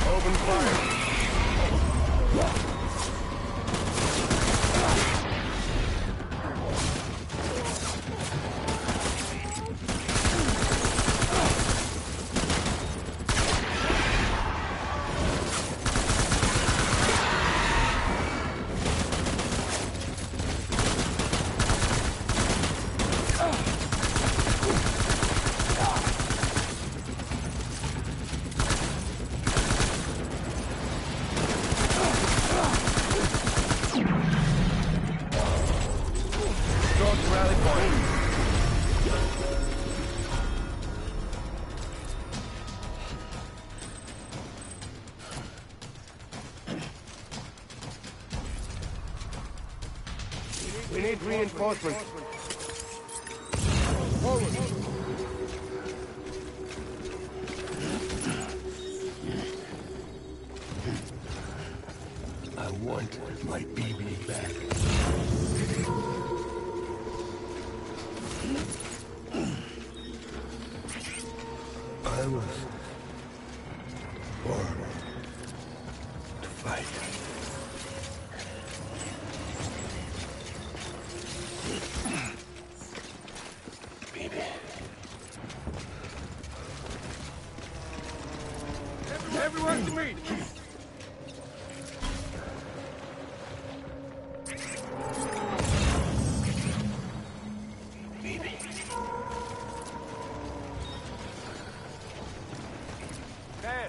Open fire. We need reinforcements. Forward. I want my baby back. I was born to fight. Baby. Everyone to meet. Baby.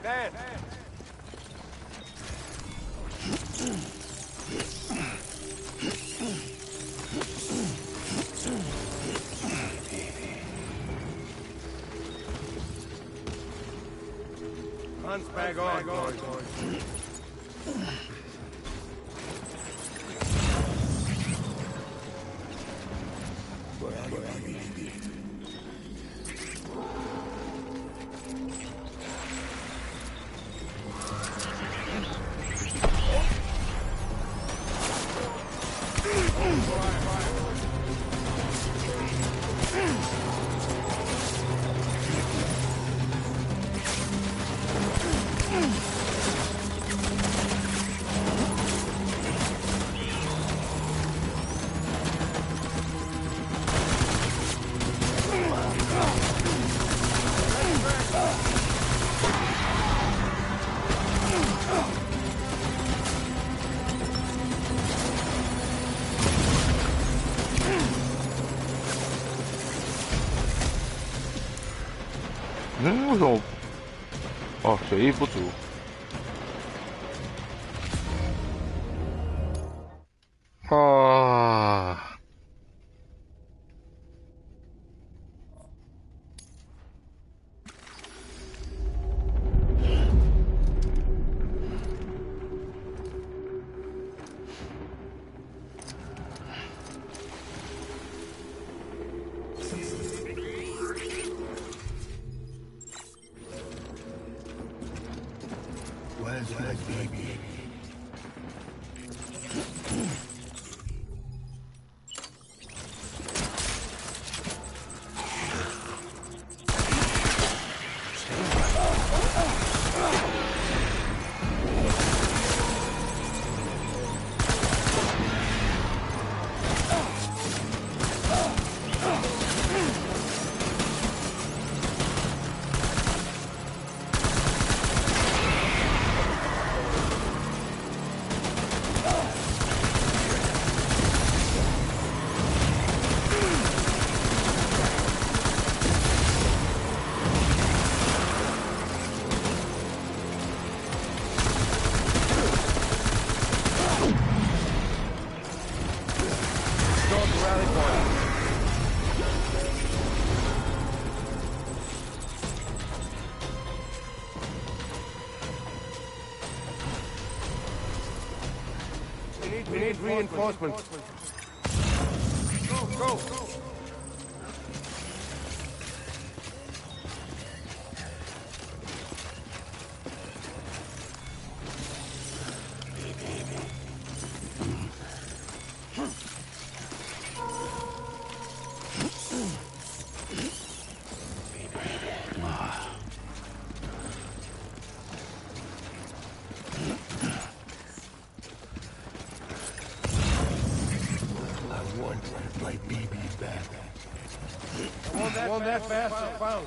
Dan. Hunts back on, boys.为什么？哦，血液不足。啊！Where's my baby? reinforcements. Go. One that fast and found.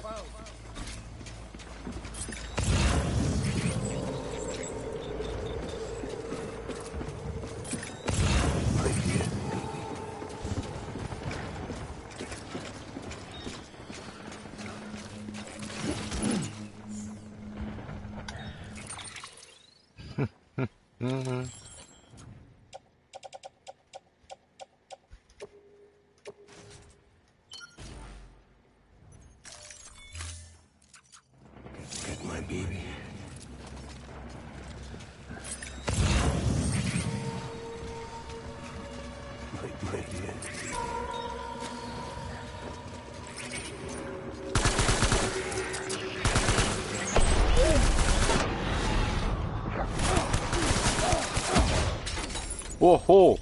Oh ho!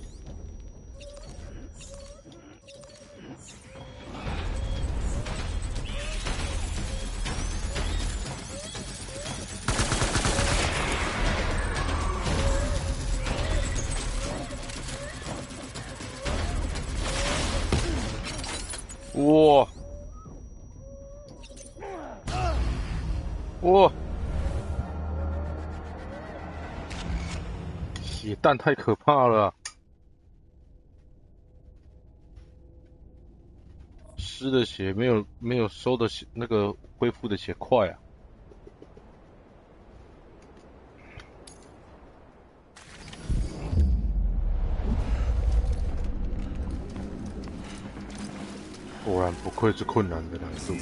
Whoa! Whoa! 血弹太可怕了啊，湿的血没有收的血那个恢复的血快啊。果然不愧是困难的难度。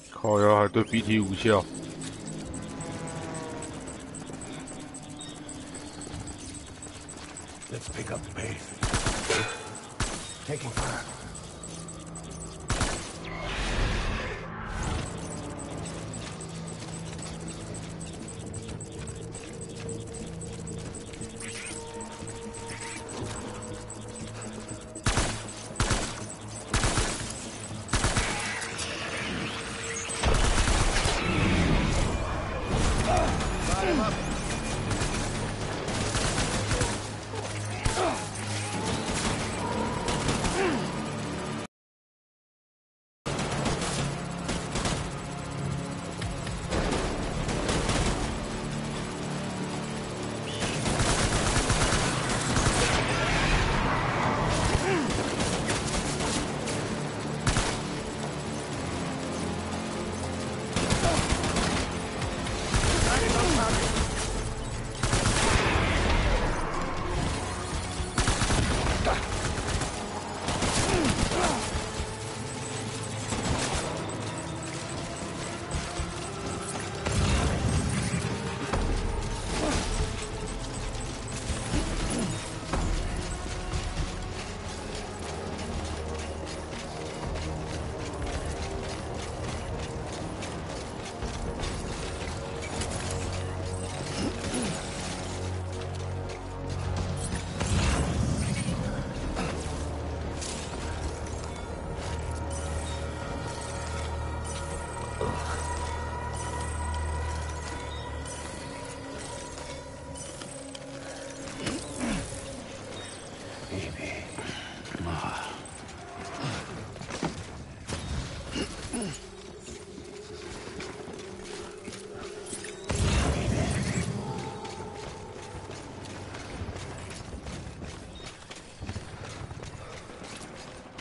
靠腰还对 BT 无效。Let's pick up the pace. Taking fire.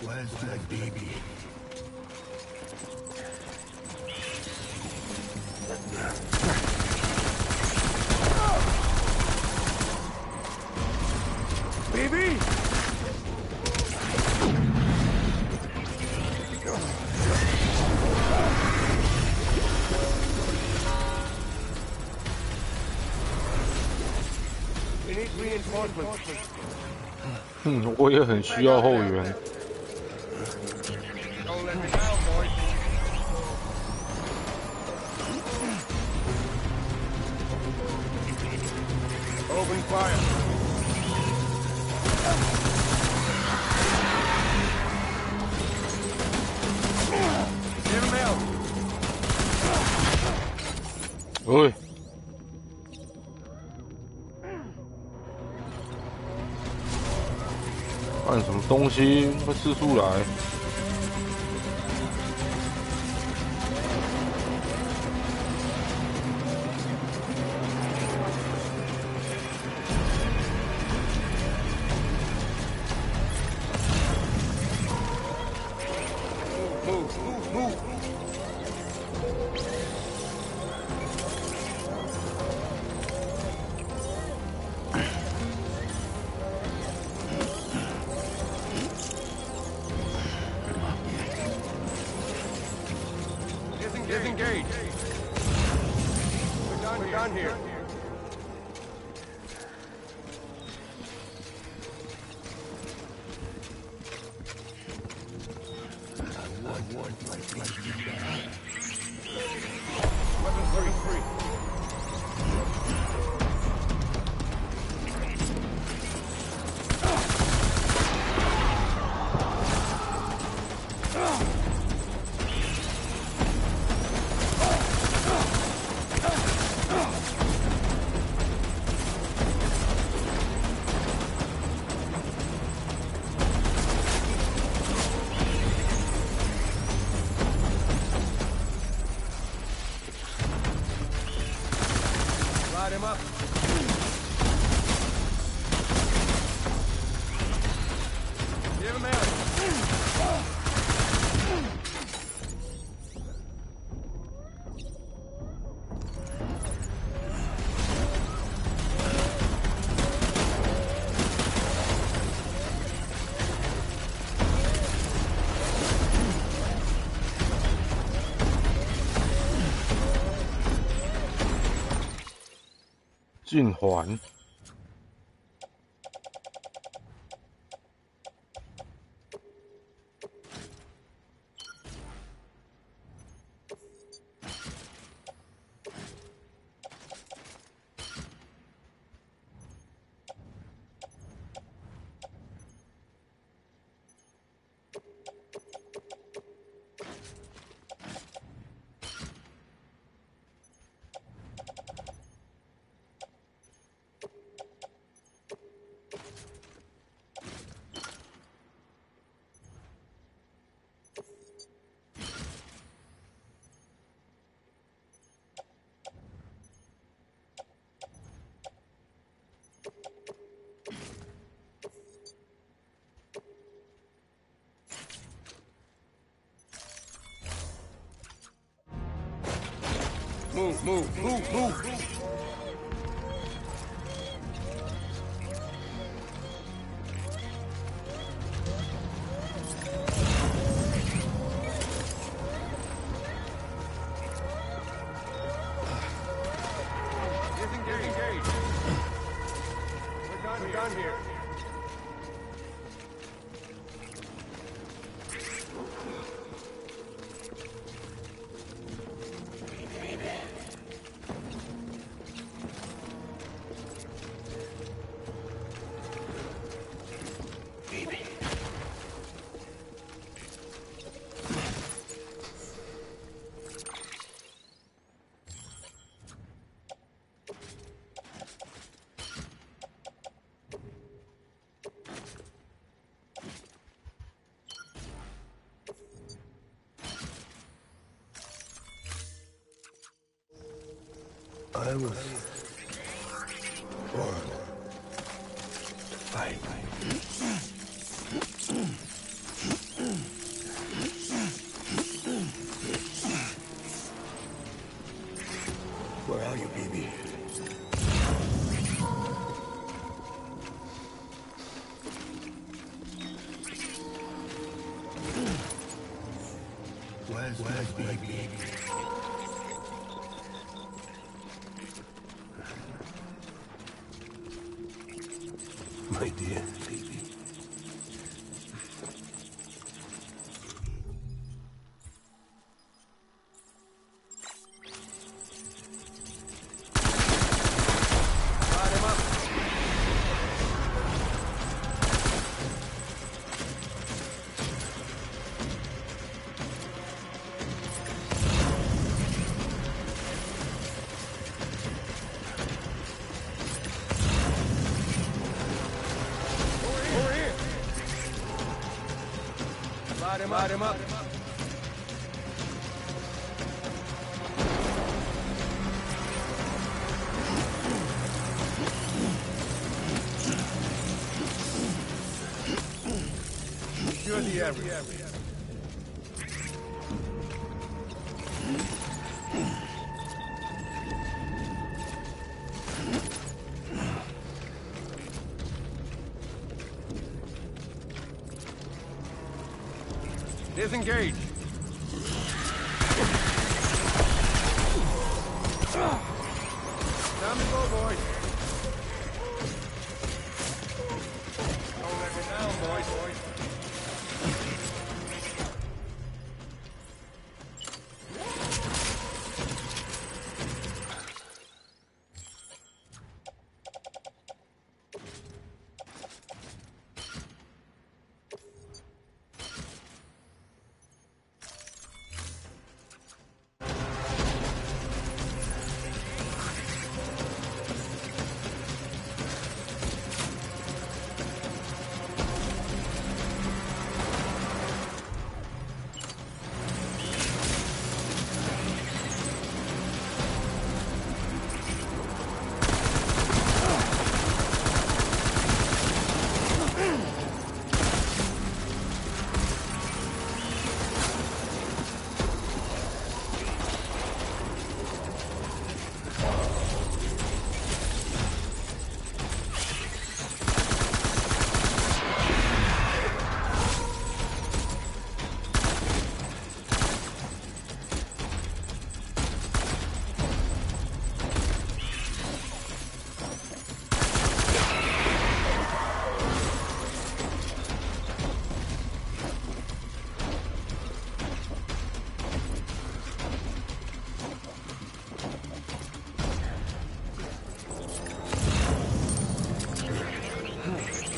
Where's my baby? 我也很需要后援。Open fire. Get him out. 喂，干什么东西？快吃出来！Disengage. We're done here. Weapons free. Light him up. Give him out.进环。Move. Disengage. We're done here. I was born to fight. Where are you, baby? Where's my baby? Light him up. Secure the area. Disengage. Time to go, boys. Don't let me down, boys.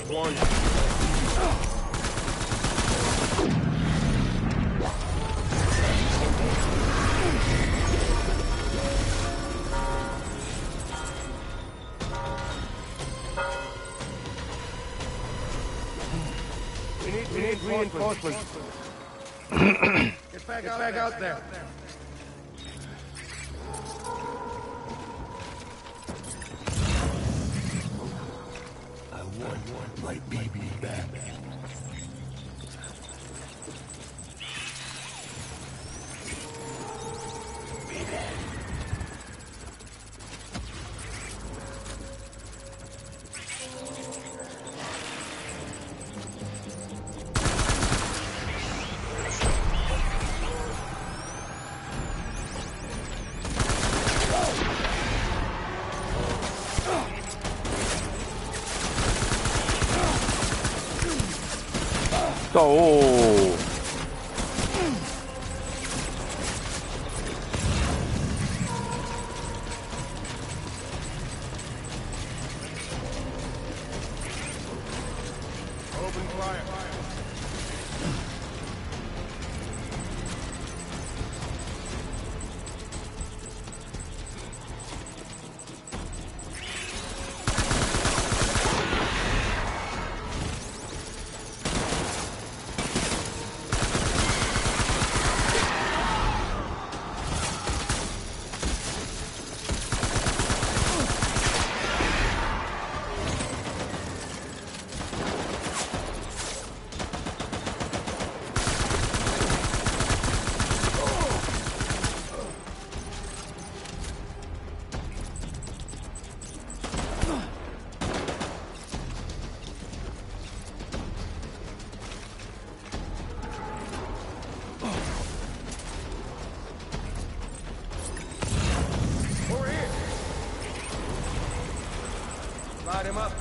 One. We need reinforcements. Get back out there. I want my baby back. Oh. Open fire. Light him up.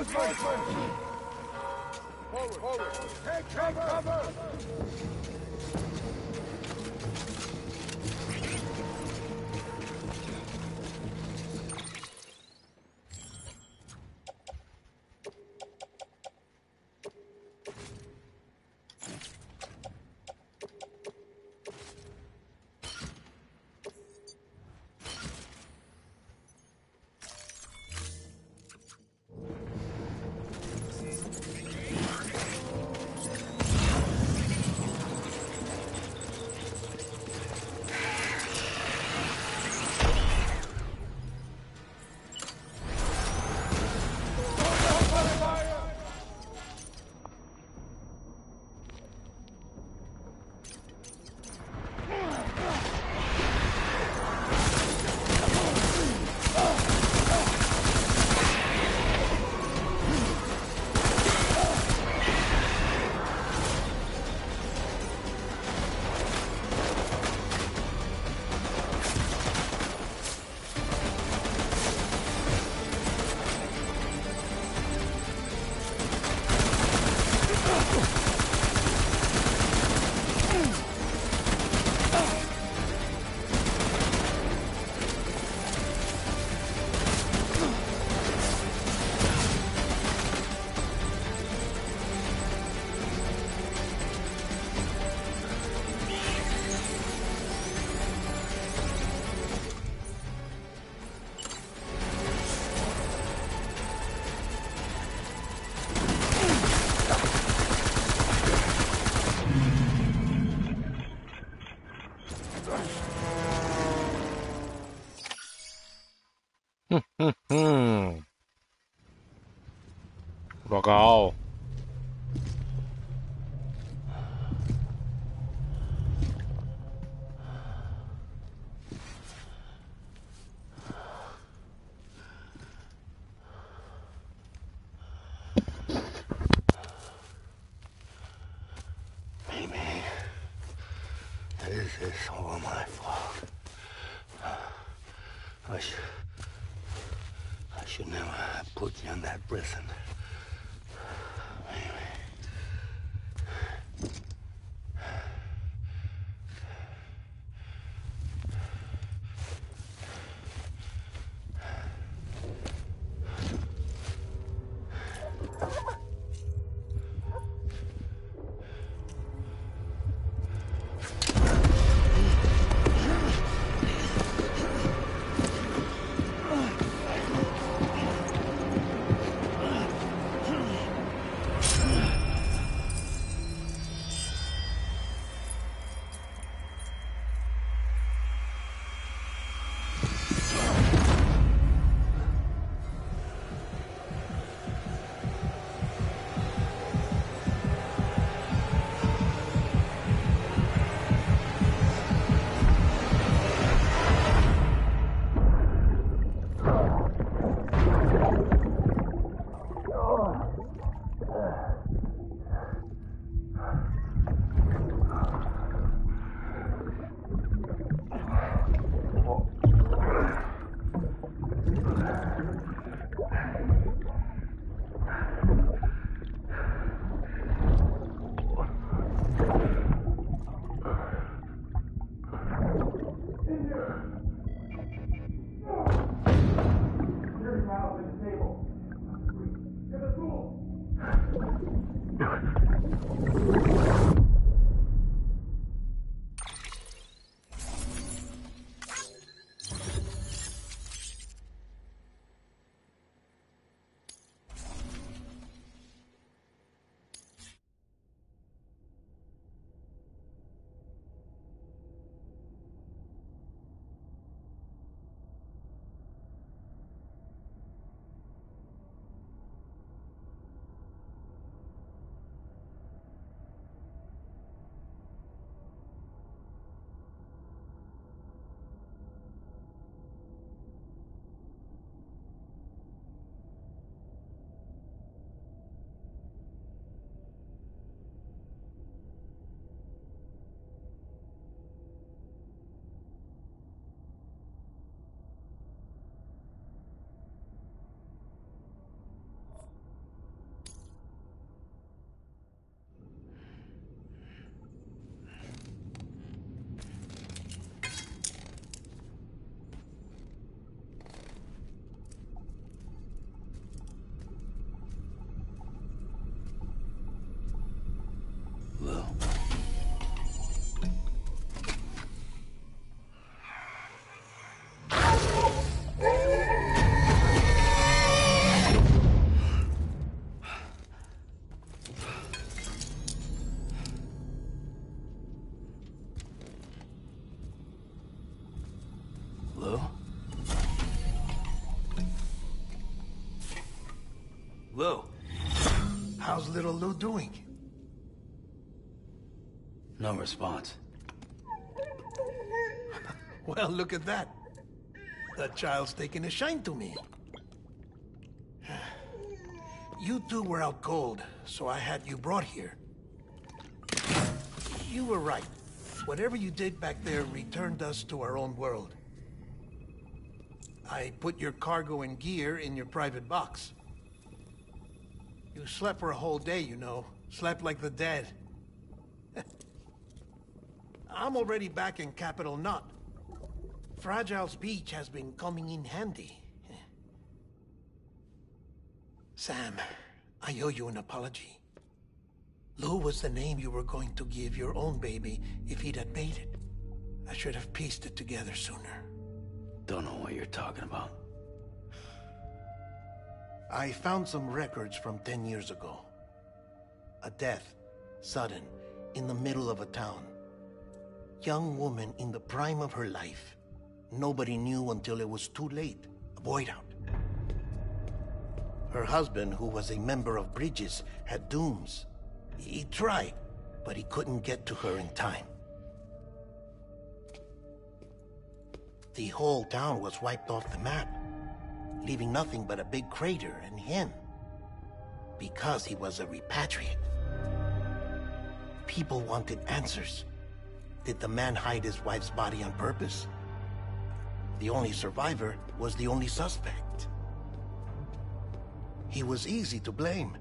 Reinforcements! Forward! Take cover!报告。This is all my fault. I should never have put you in that prison. Lou. How's little Lou doing? No response. Well, look at that. The child's taking a shine to me. You two were out cold, so I had you brought here. You were right. Whatever you did back there returned us to our own world. I put your cargo and gear in your private box. You slept for a whole day, you know. Slept like the dead. I'm already back in Capital Knot. Fragile's beach has been coming in handy. Sam, I owe you an apology. Lou was the name you were going to give your own baby if he'd had made it. I should have pieced it together sooner. Don't know what you're talking about. I found some records from 10 years ago. A death, sudden, in the middle of a town. Young woman in the prime of her life. Nobody knew until it was too late. A void out. Her husband, who was a member of Bridges, had dooms. He tried, but he couldn't get to her in time. The whole town was wiped off the map, leaving nothing but a big crater and him. Because he was a repatriate. People wanted answers. Did the man hide his wife's body on purpose? The only survivor was the only suspect. He was easy to blame,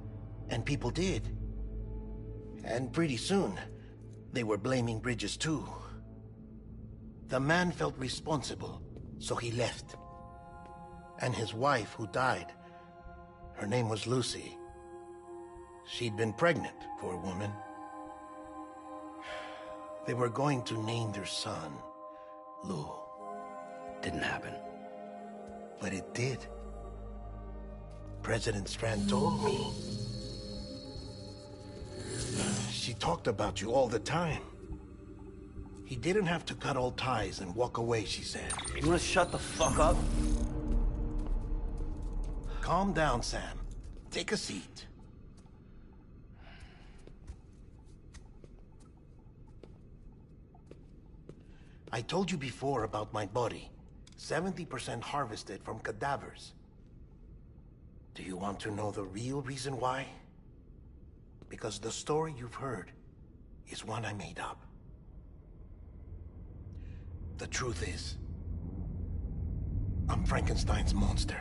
and people did. And pretty soon, they were blaming Bridges too. The man felt responsible, so he left. And his wife, who died, her name was Lucy. She'd been pregnant, poor woman. They were going to name their son Lou. Didn't happen. But it did. President Strand told me. She talked about you all the time. He didn't have to cut all ties and walk away, she said. You wanna shut the fuck up? Calm down, Sam. Take a seat. I told you before about my body. 70% harvested from cadavers. Do you want to know the real reason why? Because the story you've heard is one I made up. The truth is, I'm Frankenstein's monster.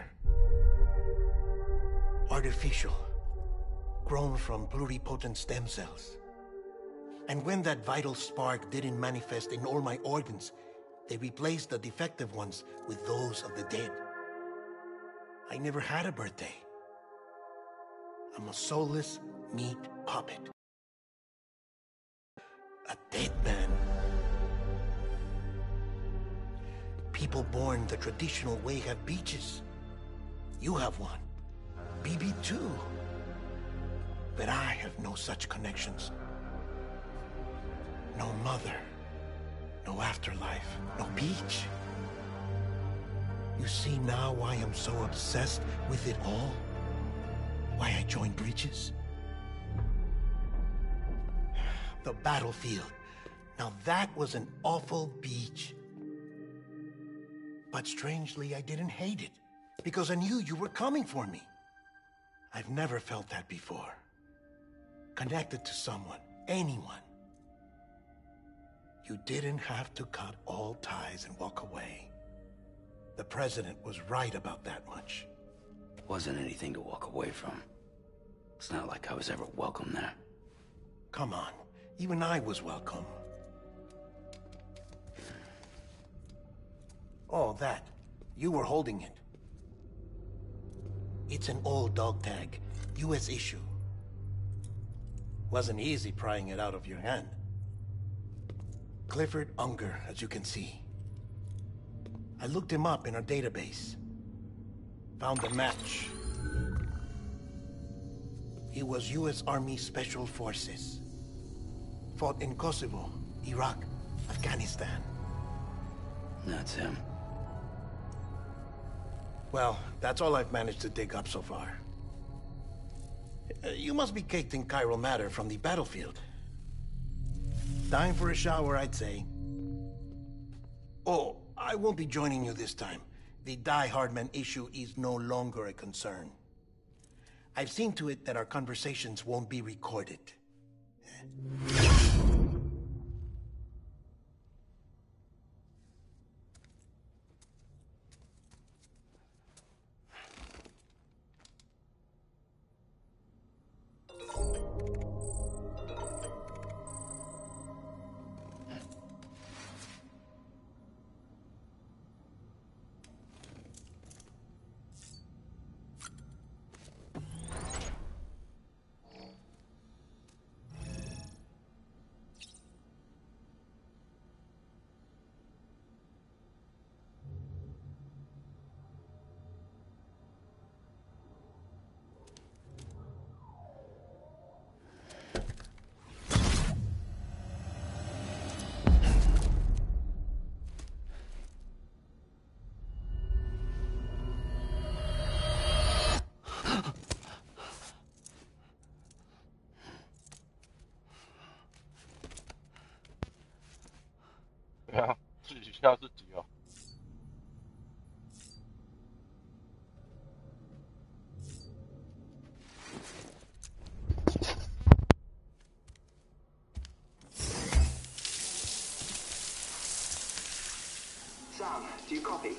Artificial, grown from pluripotent stem cells. And when that vital spark didn't manifest in all my organs, they replaced the defective ones with those of the dead. I never had a birthday. I'm a soulless meat puppet. A dead man. People born the traditional way have beaches. You have one. BB too. But I have no such connections. No mother. No afterlife. No beach. You see now why I'm so obsessed with it all? Why I joined Bridges? The battlefield. Now that was an awful beach. But strangely, I didn't hate it. Because I knew you were coming for me. I've never felt that before. Connected to someone, anyone. You didn't have to cut all ties and walk away. The president was right about that much. Wasn't anything to walk away from. It's not like I was ever welcome there. Come on, even I was welcome. Oh, that. You were holding it. It's an old dog tag, US issue. Wasn't easy prying it out of your hand. Clifford Unger, as you can see. I looked him up in our database. Found a match. He was US Army Special Forces. Fought in Kosovo, Iraq, Afghanistan. That's him. Well, that's all I've managed to dig up so far. You must be caked in chiral matter from the battlefield. Time for a shower, I'd say. Oh, I won't be joining you this time. The Die Hardman issue is no longer a concern. I've seen to it that our conversations won't be recorded.自己吓自己哦。Sam, do you copy?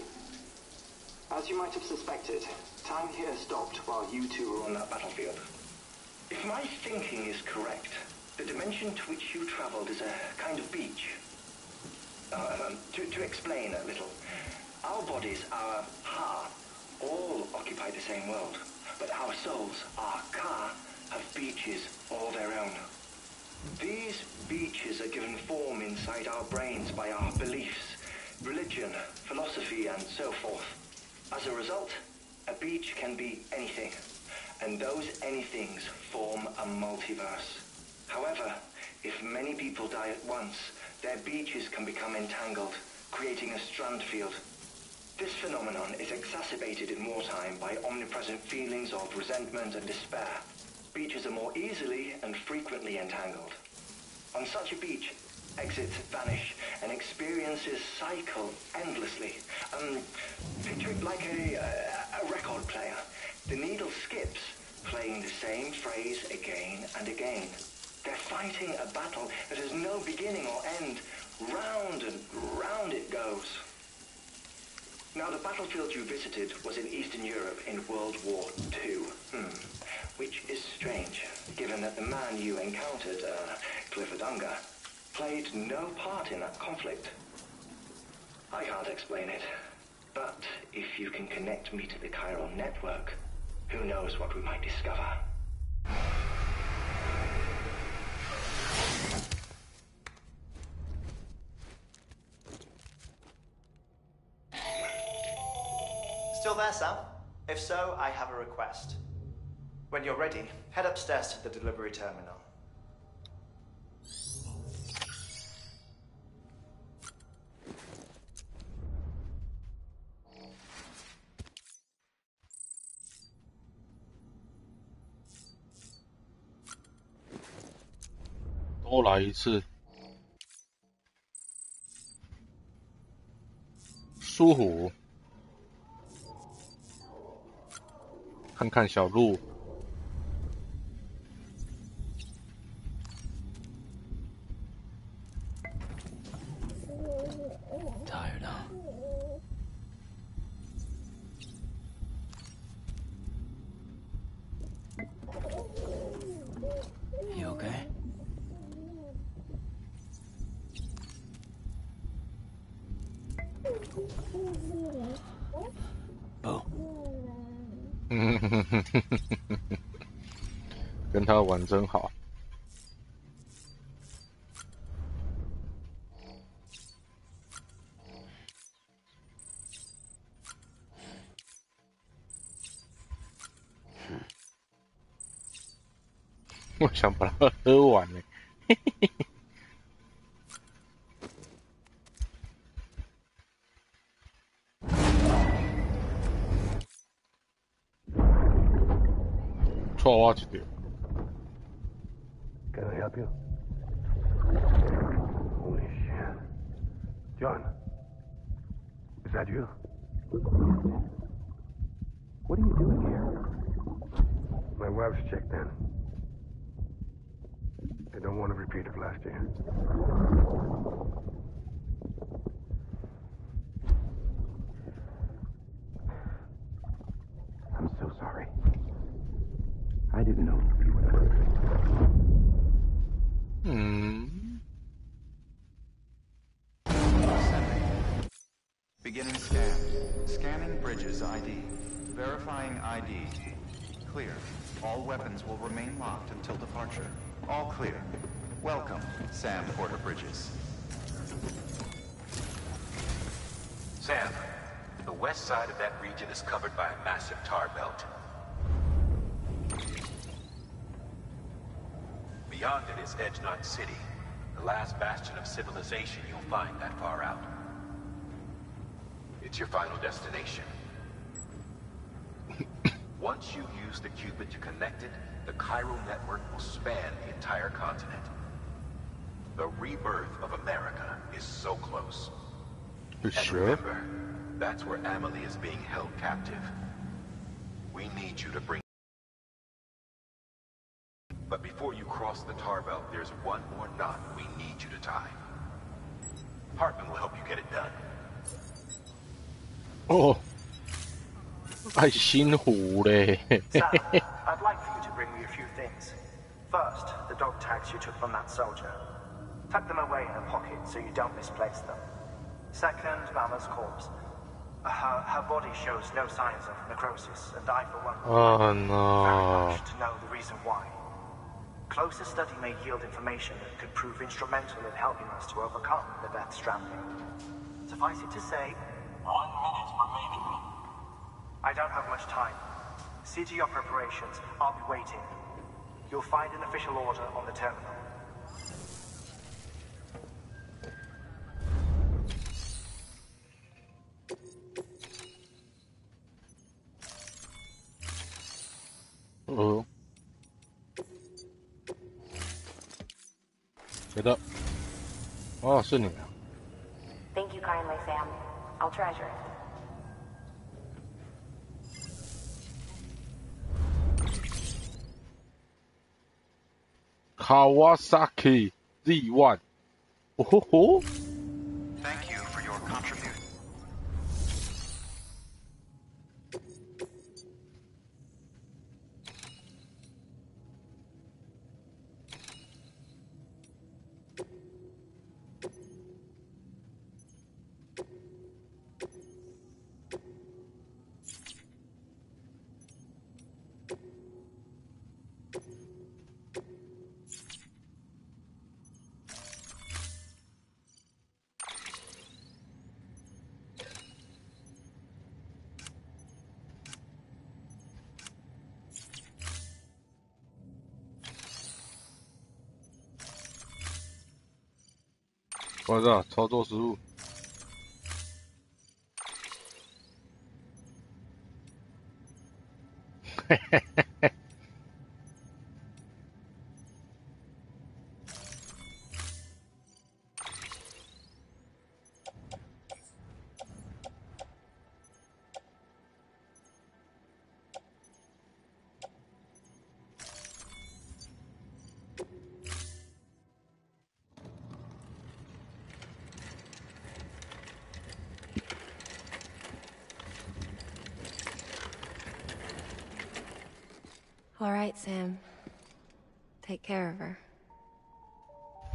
As you might have suspected, time here stopped while you two were on that battlefield. If my thinking is correct, the dimension to which you traveled is a kind of beach. To explain a little, our bodies, our ha, all occupy the same world, but our souls, our ka, have beaches all their own. These beaches are given form inside our brains by our beliefs, religion, philosophy, and so forth. As a result, a beach can be anything, and those anythings form a multiverse. However, if many people die at once, their beaches can become entangled, creating a strand field. This phenomenon is exacerbated in wartime by omnipresent feelings of resentment and despair. Beaches are more easily and frequently entangled. On such a beach, exits vanish and experiences cycle endlessly. Picture it like a record player. The needle skips, playing the same phrase again and again. They're fighting a battle that has no beginning or end. Round and round it goes. Now, the battlefield you visited was in Eastern Europe in World War II. Which is strange, given that the man you encountered, Clifford Unger, played no part in that conflict. I can't explain it, but if you can connect me to the chiral network, who knows what we might discover. Still there, Sam? If so, I have a request. When you're ready, head upstairs to the delivery terminal.多来一次，舒服。看看小路。Tired, huh? You okay? Bo. 跟他玩真好。我想把它喝完呢。错我一条。help you? Holy shit. John, is that you? What are you doing here? My wife's checked in. They don't want a repeat of last year. I'm so sorry. I didn't know you were the Beginning scan. Scanning Bridges ID. Verifying ID. Clear. All weapons will remain locked until departure. All clear. Welcome, Sam Porter Bridges. Sam, the west side of that region is covered by a massive tar belt. Beyond it is Edgenot City, the last bastion of civilization you'll find that far out. It's your final destination. Once you use the Cupid to connect it, the chiral network will span the entire continent. The rebirth of America is so close. And remember, that's where Amelie is being held captive. We need you to bring... But before you cross the tar belt, there's one more knot we need you to tie. Hartman will help you get it done. Oh, 太辛苦嘞。 Sam, I'd like for you to bring me a few things. First, the dog tags you took from that soldier. Tuck them away in a pocket so you don't misplace them. Second, Mama's corpse. Her body shows no signs of necrosis, and I, for one, very much to know the reason why. Closer study may yield information that could prove instrumental in helping us to overcome the Death Stranding. Suffice it to say, 1 minute remaining. I don't have much time. See to your preparations. I'll be waiting. You'll find an official order on the terminal. Oh. 觉得，哦，是你啊。 Thank you kindly, Sam. I'll treasure it. Kawasaki Z1. Oh ho ho. Thank you for your contribution.我知道操作失误。嘿嘿嘿嘿。All right, Sam. Take care of her.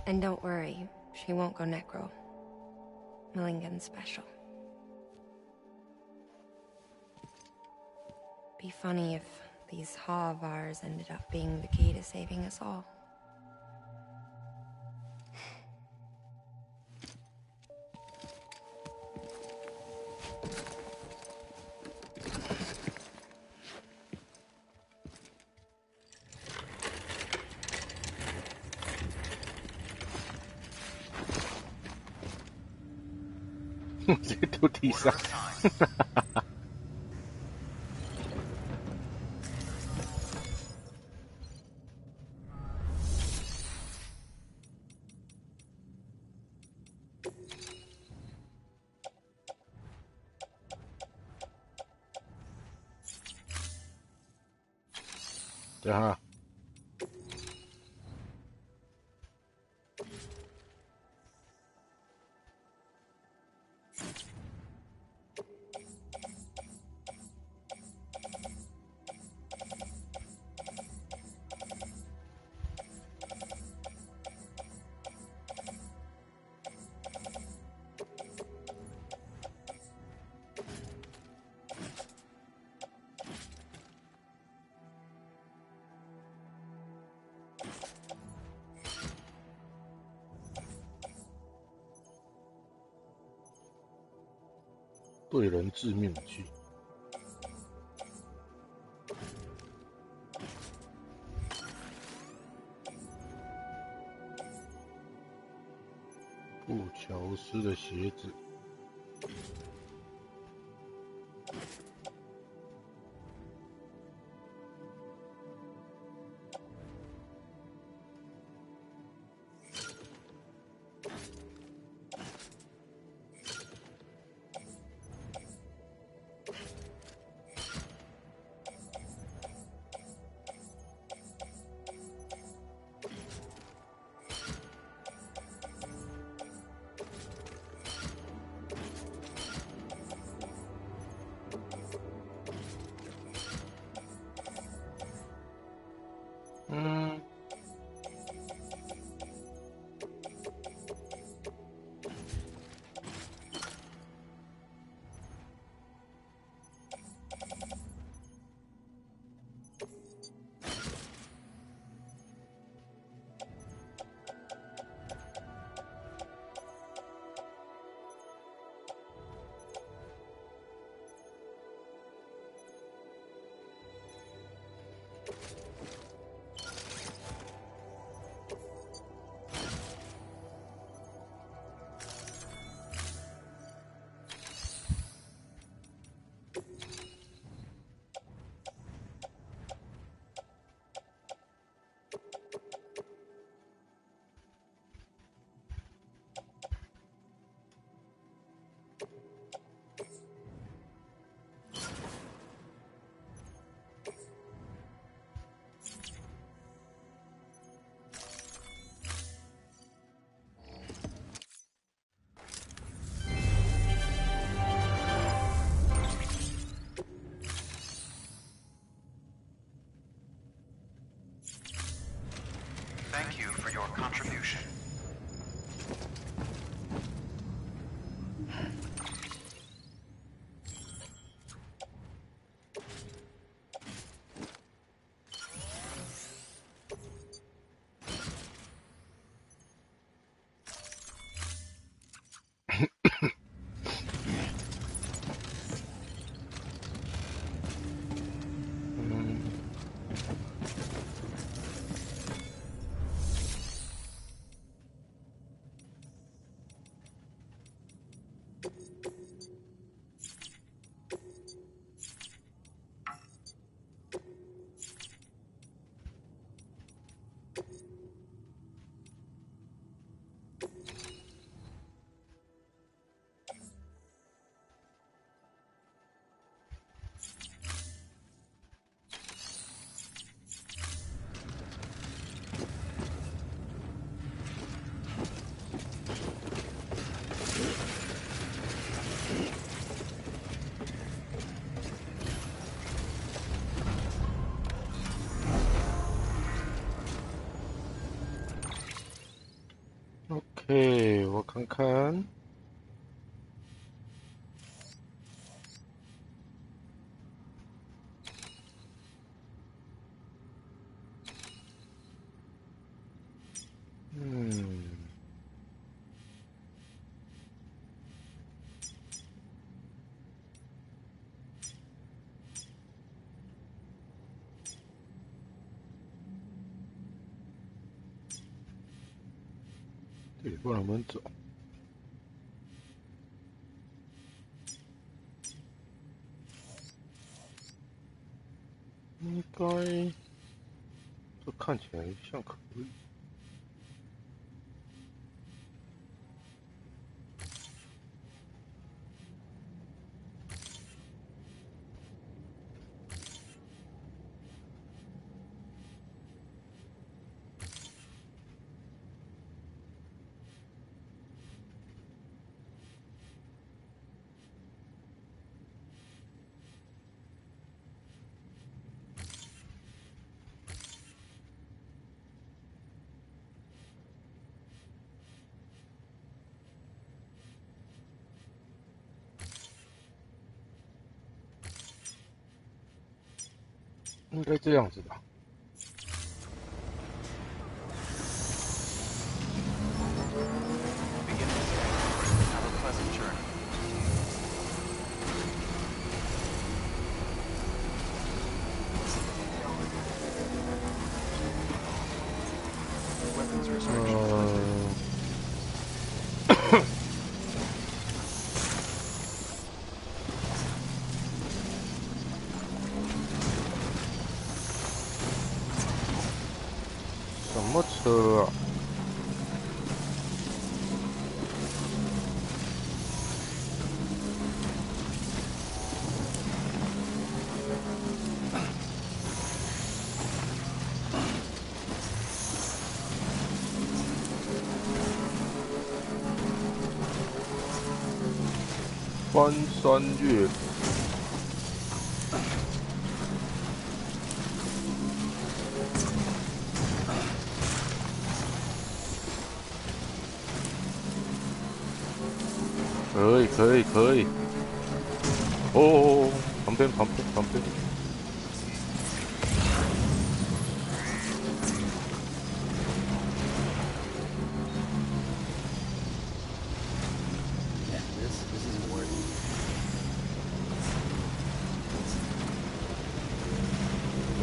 And don't worry, she won't go necro. Millingan's special. Be funny if these Ha of ours ended up being the key to saving us all.直接丢地上。对哈。对人致命武器。布乔斯的鞋子。Thank you for your contribution. OK， 我看看。这里不让我们走。应该，这看起来像可以。应该这样子吧。什么车啊？翻山越岭。可以。哦，旁边。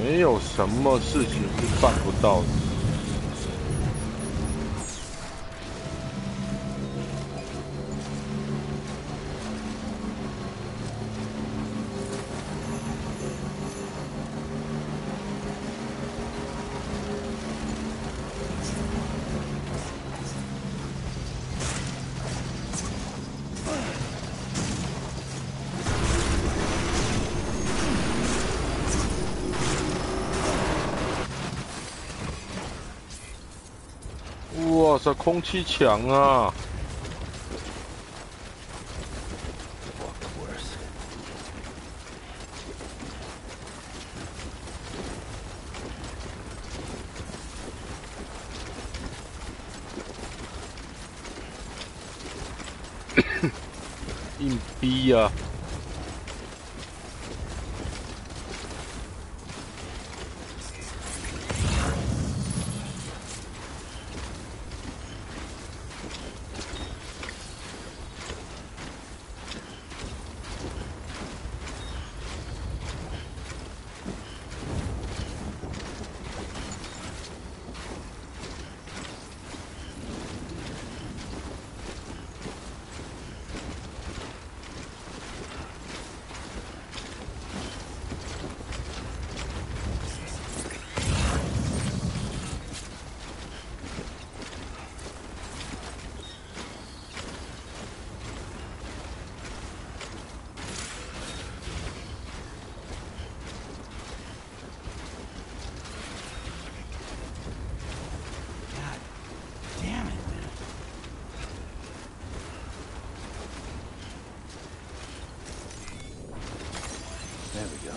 没有什么事情是办不到的。哇塞，空气墙啊！硬逼呀！There we go.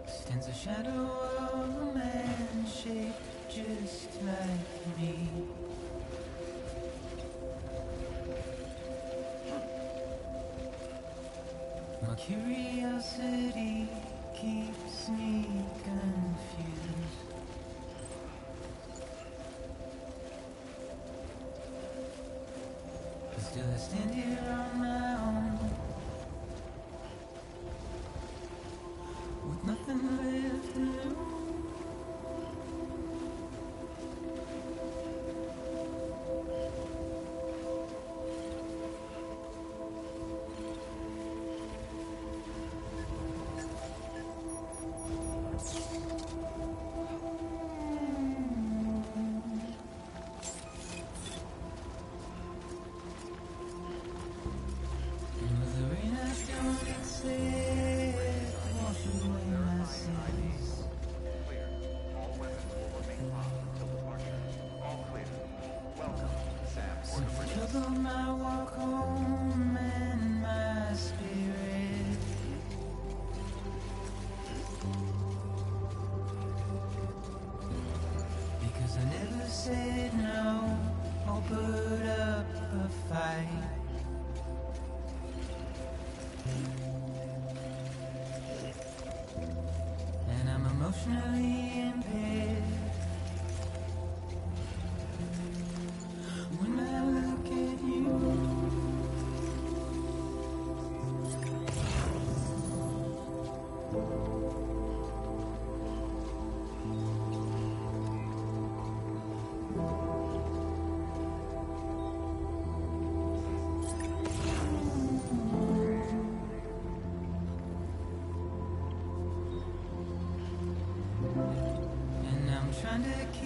Stands a shadow of a man shaped just like me. My curiosity keeps me confused. But still I stand here on my own, with nothing left to lose.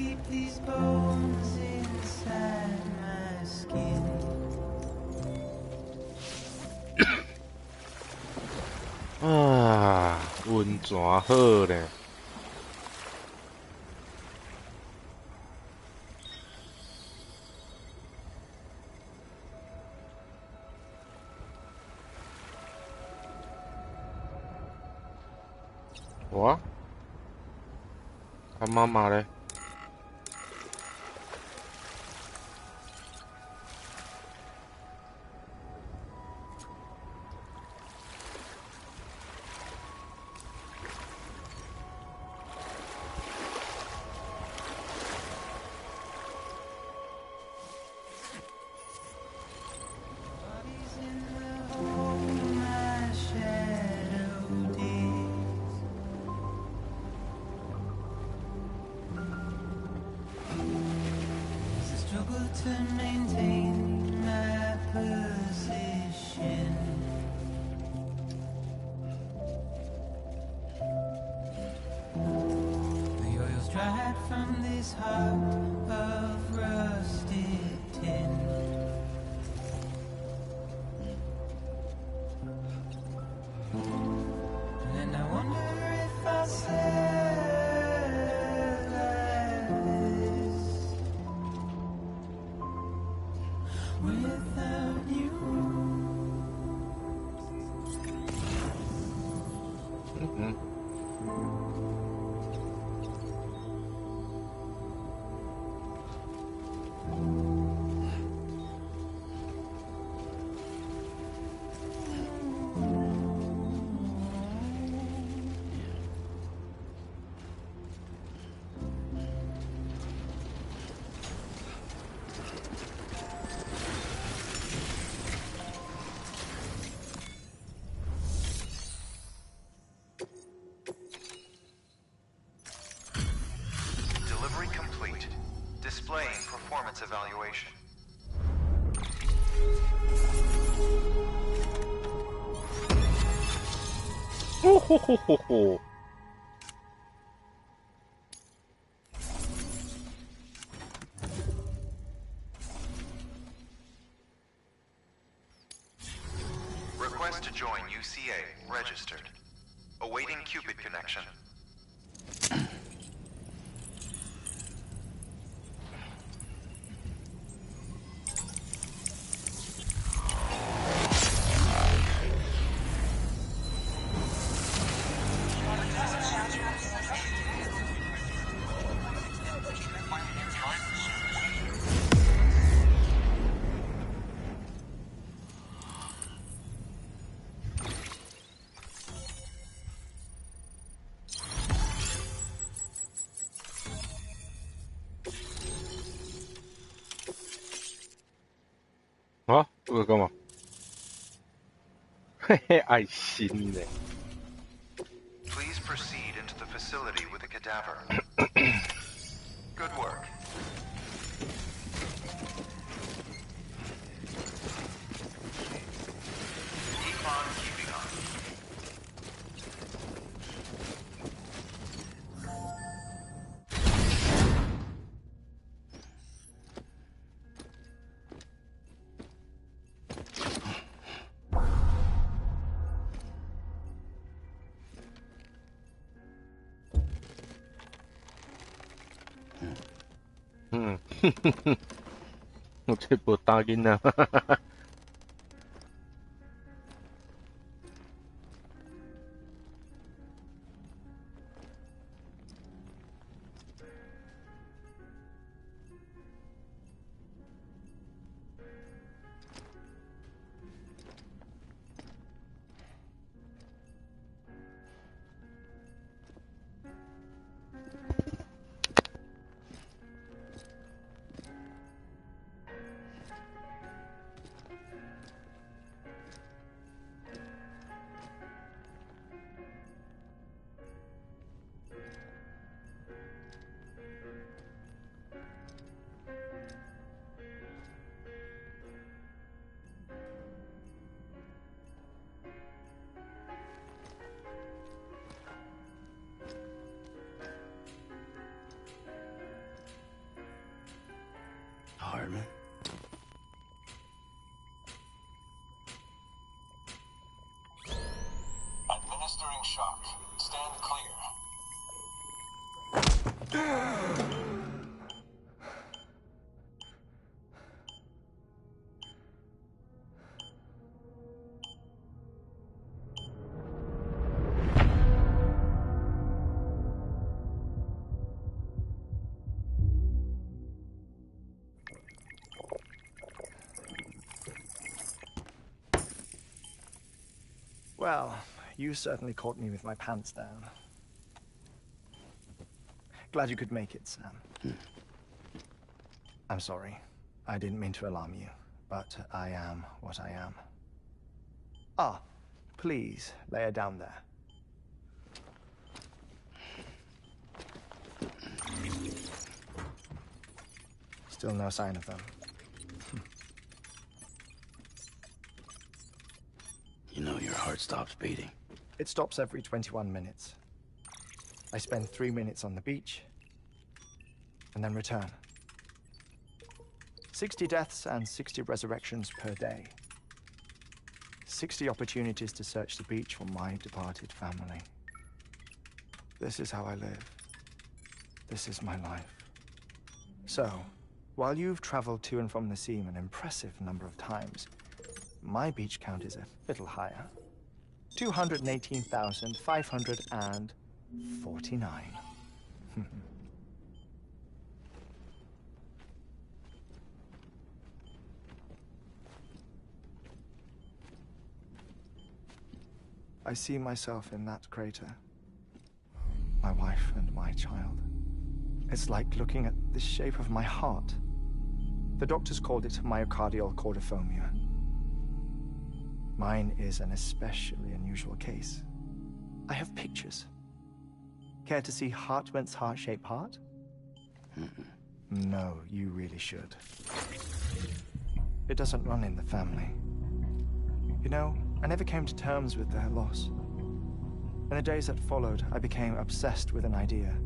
keep these bones inside my skin. Ah, 运转好咧。哇，他妈妈嘞？To maintain my position. The oil's dried from this heart of rusted tin. And I wonder if I'll without you. Delivery complete. Displaying performance evaluation. Ho ho ho ho ho. Request to join UCA. Registered. Awaiting Cupid connection.啊，这个干嘛？嘿嘿，爱心呢。Please proceed into the facility with a cadaver. Good work. Keep on keeping on.我这不答应啊！ Well, you certainly caught me with my pants down. Glad you could make it, Sam. I'm sorry. I didn't mean to alarm you, but I am what I am. Ah, please, lay her down there. Still no sign of them. You know your heart stops beating. It stops every 21 minutes. I spend 3 minutes on the beach, and then return. 60 deaths and 60 resurrections per day. 60 opportunities to search the beach for my departed family. This is how I live. This is my life. So, while you've traveled to and from the seam an impressive number of times, my beach count is a little higher. 218,549. I see myself in that crater. My wife and my child. It's like looking at the shape of my heart. The doctors called it myocardial cordiformia. Mine is an especially unusual case. I have pictures. Care to see Hartman's heart-shaped heart? No, you really should. It doesn't run in the family. You know, I never came to terms with their loss. In the days that followed, I became obsessed with an idea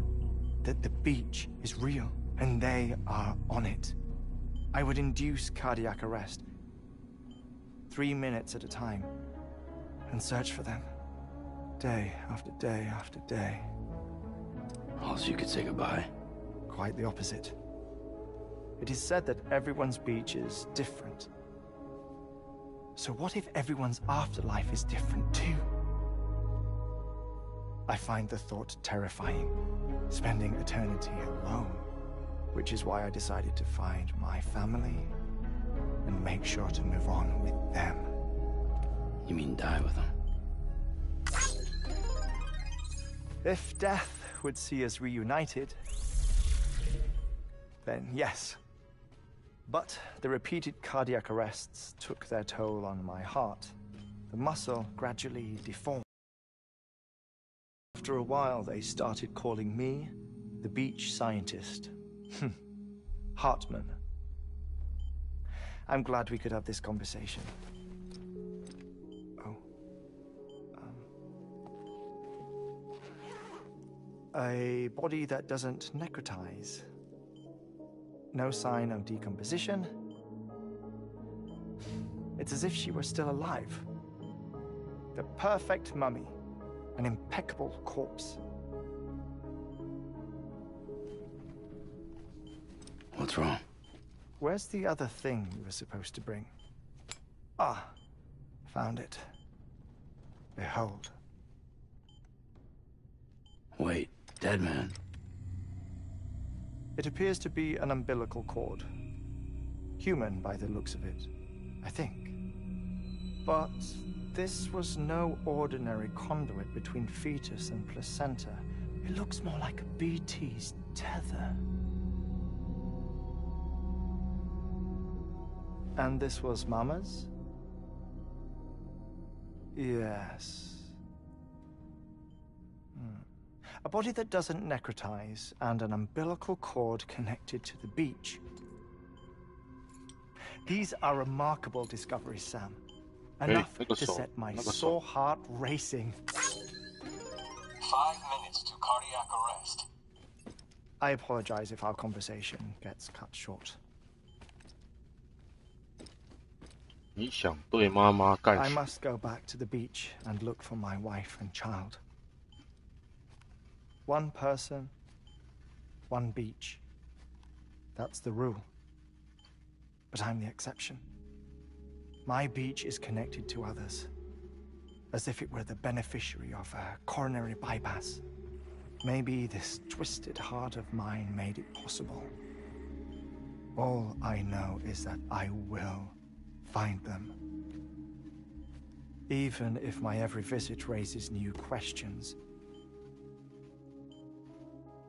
that the beach is real, and they are on it. I would induce cardiac arrest, 3 minutes at a time, and search for them, day after day after day. Also, you could say goodbye. Quite the opposite. It is said that everyone's beach is different. So what if everyone's afterlife is different too? I find the thought terrifying, spending eternity alone, which is why I decided to find my family and make sure to move on with them. You mean die with them? If death would see us reunited, then yes. But the repeated cardiac arrests took their toll on my heart. The muscle gradually deformed. After a while, they started calling me the beach scientist. Hartman. I'm glad we could have this conversation. Oh. A body that doesn't necrotize. No sign of decomposition. It's as if she were still alive. The perfect mummy. An impeccable corpse. What's wrong? Where's the other thing you were supposed to bring? Ah, found it. Behold. Wait, dead man? It appears to be an umbilical cord. Human by the looks of it, I think. But this was no ordinary conduit between fetus and placenta. It looks more like a BT's tether. And this was Mama's? Yes. A body that doesn't necrotize and an umbilical cord connected to the beach. These are remarkable discoveries, Sam. Enough to set my sore heart racing. 5 minutes to cardiac arrest. I apologize if our conversation gets cut short. I must go back to the beach and look for my wife and child. One person, one beach. That's the rule. But I'm the exception. My beach is connected to others, as if it were the beneficiary of a coronary bypass. Maybe this twisted heart of mine made it possible. All I know is that I will find them. even if my every visit raises new questions.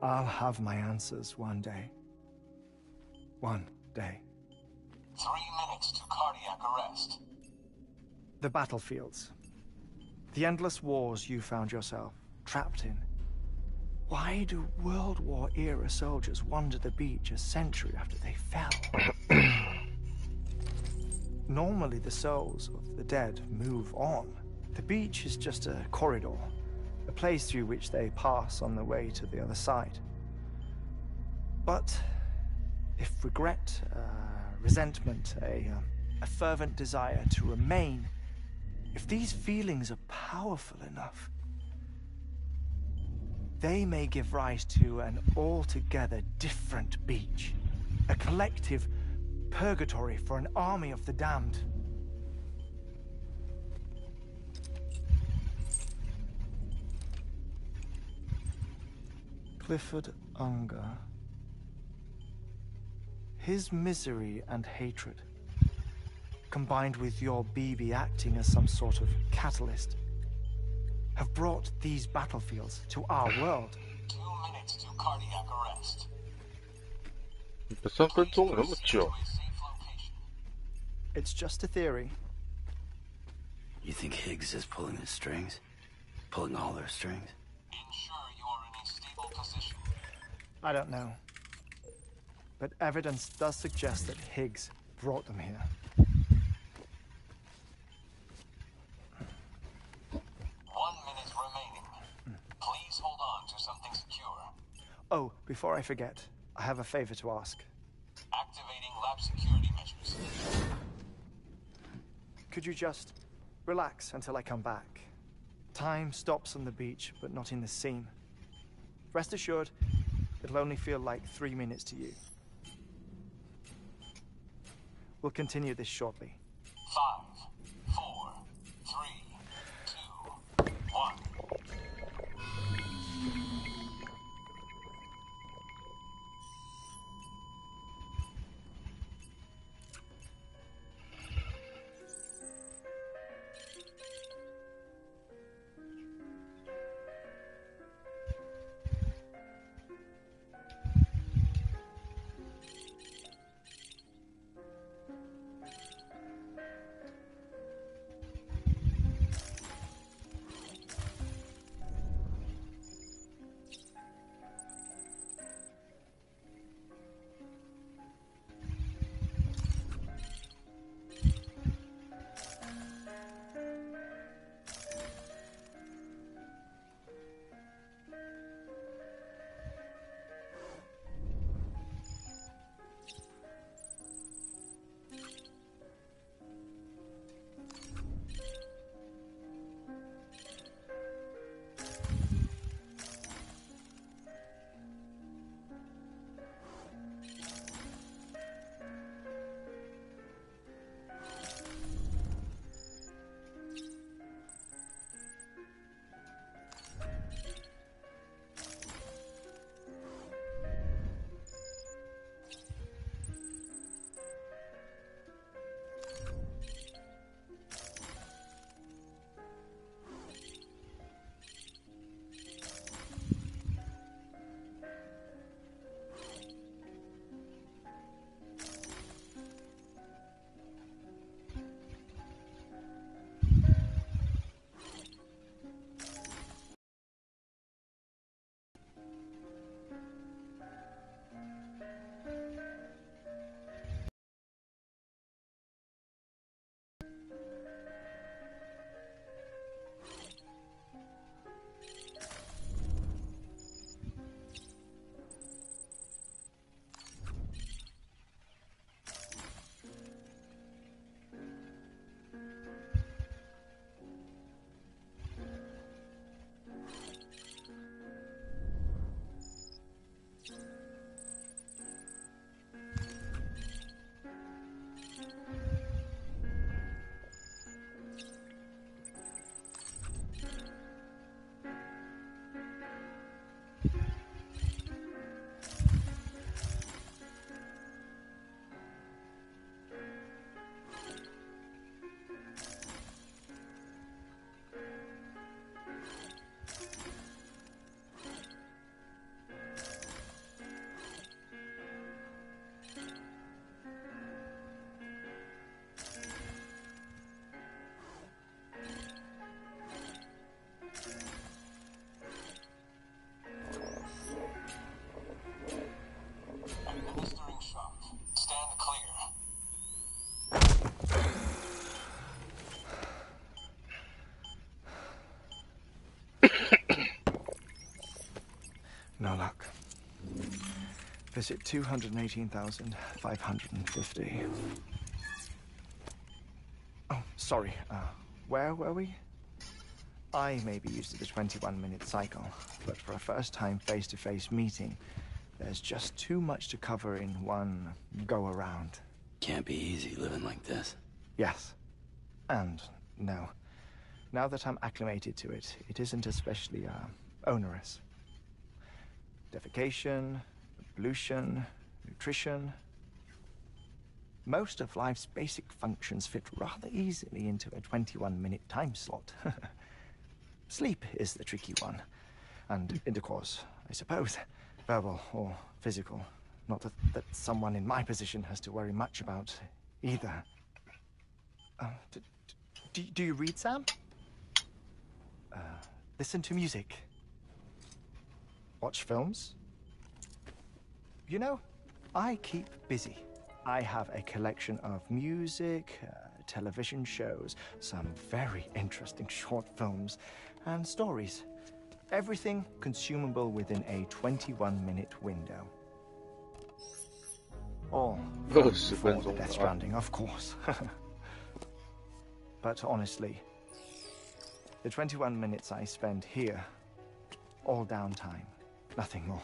I'll have my answers one day. One day. 3 minutes to cardiac arrest. The battlefields. The endless wars you found yourself trapped in. Why do World War-era soldiers wander the beach a century after they fell? Normally the souls of the dead move on. The beach is just a corridor, a place through which they pass on the way to the other side. But if regret, resentment, a fervent desire to remain, if these feelings are powerful enough, they may give rise to an altogether different beach, a collective purgatory for an army of the damned. Clifford Unger. His misery and hatred, combined with your BB acting as some sort of catalyst, have brought these battlefields to our world. 2 minutes to cardiac arrest. 3分钟有那么久？ It's just a theory. You think Higgs is pulling the strings? Pulling all their strings? Ensure you are in a stable position. I don't know. But evidence does suggest that Higgs brought them here. 1 minute remaining. Please hold on to something secure. Oh, before I forget, I have a favor to ask. Activating lab security measures. Could you just relax until I come back? Time stops on the beach, but not in the scene. Rest assured, it'll only feel like 3 minutes to you. We'll continue this shortly. 5, 4, 3, 2, 1. Visit 218,550. Oh, sorry. Where were we? I may be used to the 21-minute cycle, but for a first-time face-to-face meeting, there's just too much to cover in one go-around. Can't be easy living like this. Yes. And no. Now that I'm acclimated to it, it isn't especially, onerous. Defecation, pollution, nutrition. Most of life's basic functions fit rather easily into a 21-minute time slot. Sleep is the tricky one. And intercourse, I suppose. Verbal or physical. Not that someone in my position has to worry much about either. Do you read, Sam? Listen to music. Watch films? You know, I keep busy. I have a collection of music, television shows, some very interesting short films, and stories. Everything consumable within a 21-minute window. All before the Death Stranding, of course. But honestly, the 21 minutes I spend here, all downtime, nothing more.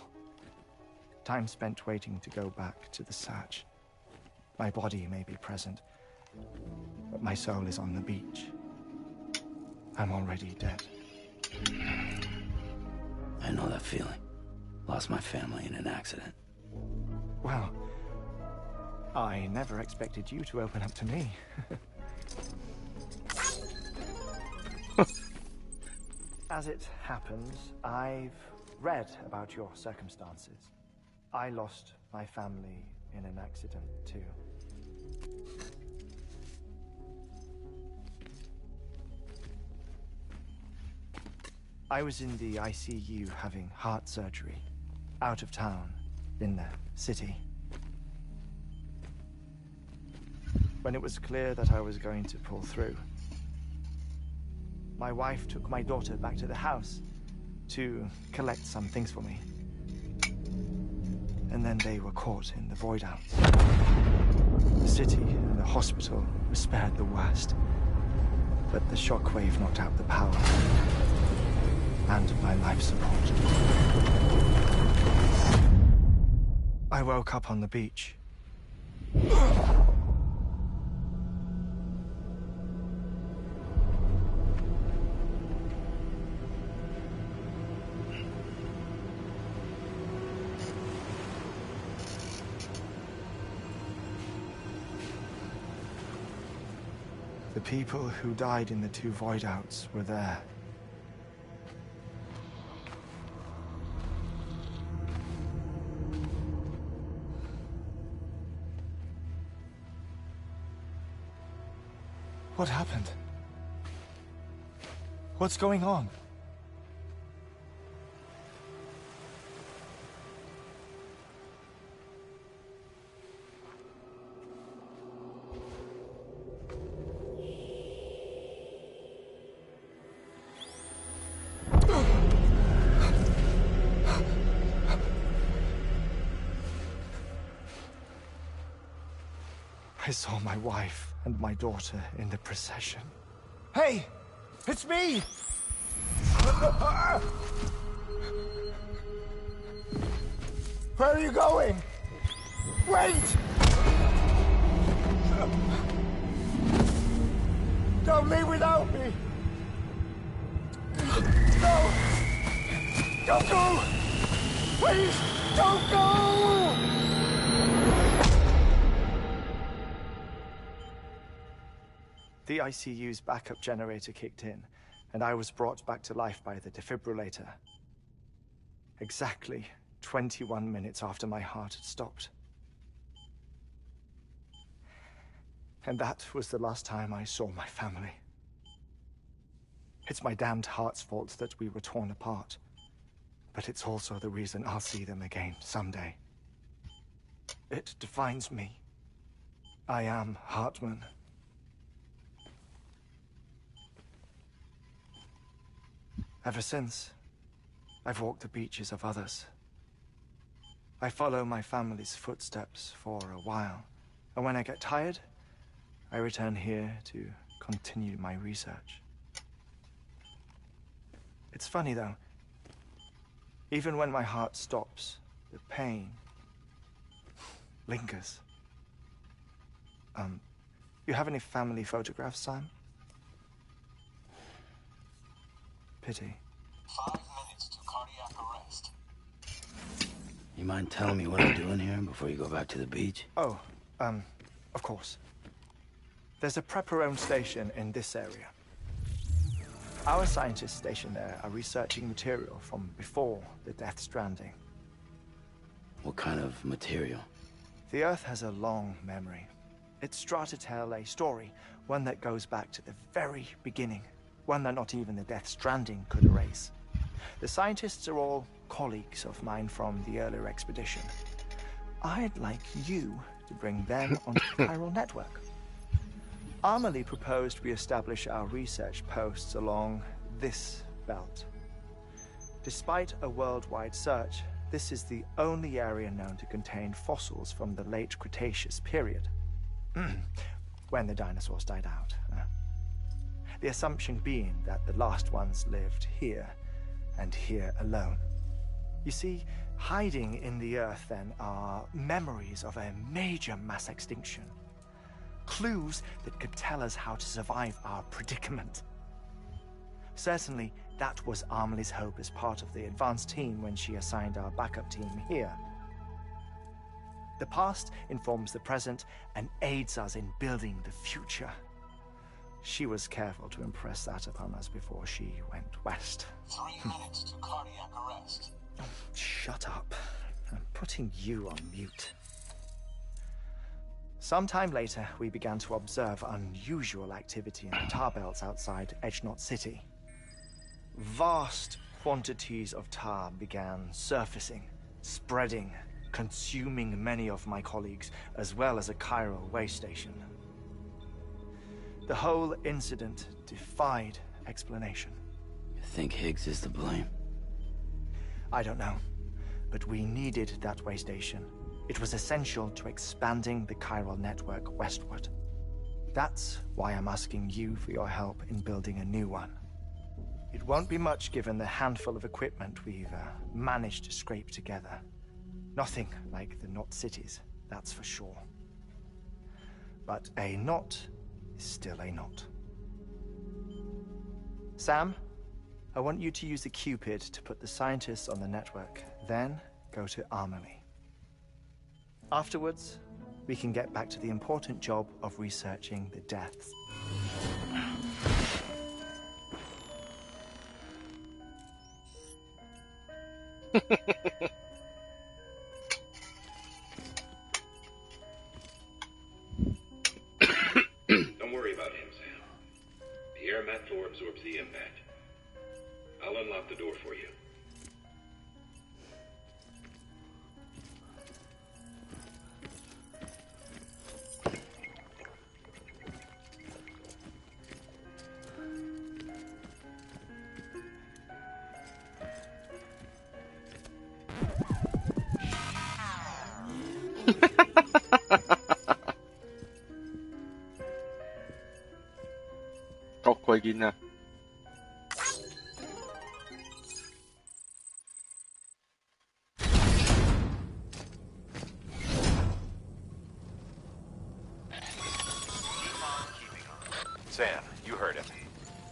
Time spent waiting to go back to the search. My body may be present, but my soul is on the beach. I'm already dead. I know that feeling. Lost my family in an accident. Well, I never expected you to open up to me. As it happens, I've read about your circumstances. I lost my family in an accident, too. I was in the ICU having heart surgery, out of town, in the city. When it was clear that I was going to pull through, my wife took my daughter back to the house to collect some things for me. And then they were caught in the void out. The city and the hospital were spared the worst, but the shockwave knocked out the power and my life support. I woke up on the beach. The people who died in the 2 void outs were there. What happened? What's going on? I saw my wife and my daughter in the procession. Hey! It's me! Where are you going? Wait! Don't leave without me! No! Don't go! Please, don't go! The ICU's backup generator kicked in, and I was brought back to life by the defibrillator. Exactly 21 minutes after my heart had stopped. And that was the last time I saw my family. It's my damned heart's fault that we were torn apart, but it's also the reason I'll see them again someday. It defines me. I am Hartman. Ever since, I've walked the beaches of others. I follow my family's footsteps for a while, and when I get tired, I return here to continue my research. It's funny though, even when my heart stops, the pain lingers. You have any family photographs, Sam? Pity. 5 minutes to cardiac arrest. You mind telling me what I'm doing here before you go back to the beach? Oh, of course. There's a prep-your-own station in this area. Our scientists stationed there are researching material from before the Death Stranding. What kind of material? The Earth has a long memory. It's trying to tell a story, one that goes back to the very beginning, one that not even the Death Stranding could erase. The scientists are all colleagues of mine from the earlier expedition. I'd like you to bring them onto the chiral network. Amelie proposed we establish our research posts along this belt. Despite a worldwide search, this is the only area known to contain fossils from the late Cretaceous period, when the dinosaurs died out. The assumption being that the last ones lived here, and here alone. You see, hiding in the Earth then are memories of a major mass extinction. Clues that could tell us how to survive our predicament. Certainly, that was Amelie's hope as part of the advanced team when she assigned our backup team here. The past informs the present and aids us in building the future. She was careful to impress that upon us before she went west. 3 minutes to cardiac arrest. Oh, shut up. I'm putting you on mute. Sometime later, we began to observe unusual activity in the tar belts outside Edgenot City. Vast quantities of tar began surfacing, spreading, consuming many of my colleagues, as well as a chiral way station. The whole incident defied explanation. You think Higgs is to blame? I don't know, but we needed that way station. It was essential to expanding the chiral network westward. That's why I'm asking you for your help in building a new one. It won't be much given the handful of equipment we've managed to scrape together. Nothing like the knot cities, that's for sure. But a knot is still a knot. Sam, I want you to use the Cupid to put the scientists on the network, then go to Amelie. Afterwards, we can get back to the important job of researching the deaths. Don't worry about him, Sam. The air mat floor absorbs the impact. I'll unlock the door for you. Gina. Sam, you heard him.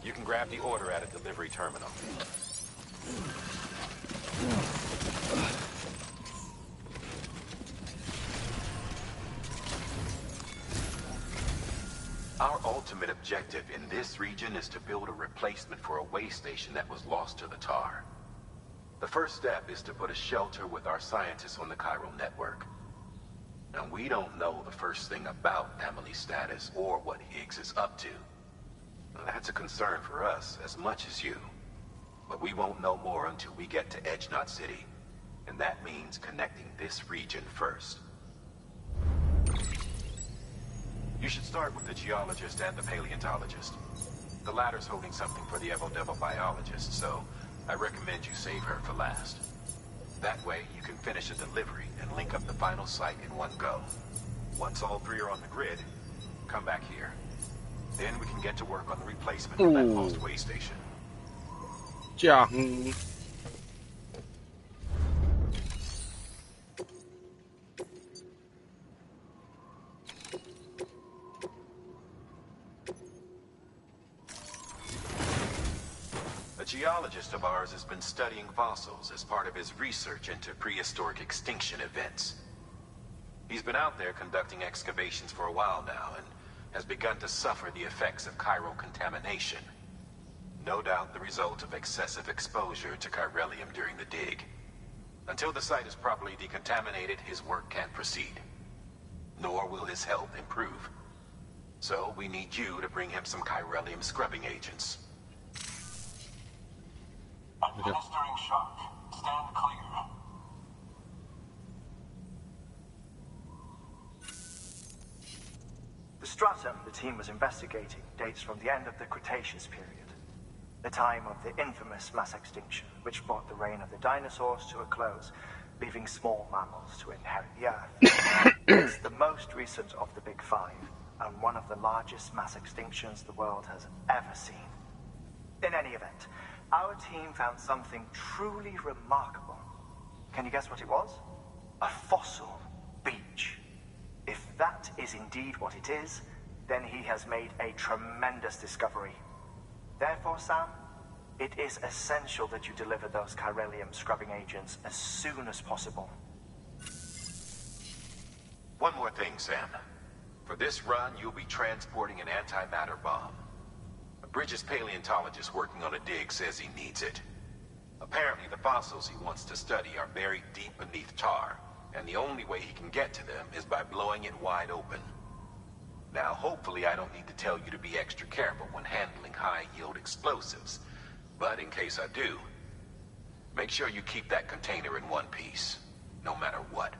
You can grab the order at a delivery terminal. Our ultimate objective in this region is to build a replacement for a way station that was lost to the tar. The first step is to put a shelter with our scientists on the chiral network. Now, we don't know the first thing about Amelie's status or what Higgs is up to. That's a concern for us as much as you. But we won't know more until we get to Edgenot City. And that means connecting this region first. You should start with the geologist and the paleontologist. The latter's holding something for the evo-devil biologist, so I recommend you save her for last. That way, you can finish a delivery and link up the final site in one go. Once all three are on the grid, come back here. Then we can get to work on the replacement of that lost way station. 讲。A geologist of ours has been studying fossils as part of his research into prehistoric extinction events. He's been out there conducting excavations for a while now and has begun to suffer the effects of chiral contamination. No doubt the result of excessive exposure to chiralium during the dig. Until the site is properly decontaminated, his work can't proceed. Nor will his health improve. So we need you to bring him some chiralium scrubbing agents. Administering shock. Stand clear. The stratum the team was investigating dates from the end of the Cretaceous period, the time of the infamous mass extinction, which brought the reign of the dinosaurs to a close, leaving small mammals to inherit the Earth. It's the most recent of the Big Five, and one of the largest mass extinctions the world has ever seen. In any event, our team found something truly remarkable. Can you guess what it was? A fossil beach. If that is indeed what it is, then he has made a tremendous discovery. Therefore, Sam, it is essential that you deliver those chiralium scrubbing agents as soon as possible. One more thing, Sam. For this run, you'll be transporting an antimatter bomb. A British paleontologist working on a dig says he needs it. Apparently, the fossils he wants to study are buried deep beneath tar, and the only way he can get to them is by blowing it wide open. Now, hopefully I don't need to tell you to be extra careful when handling high-yield explosives, but in case I do, make sure you keep that container in one piece, no matter what.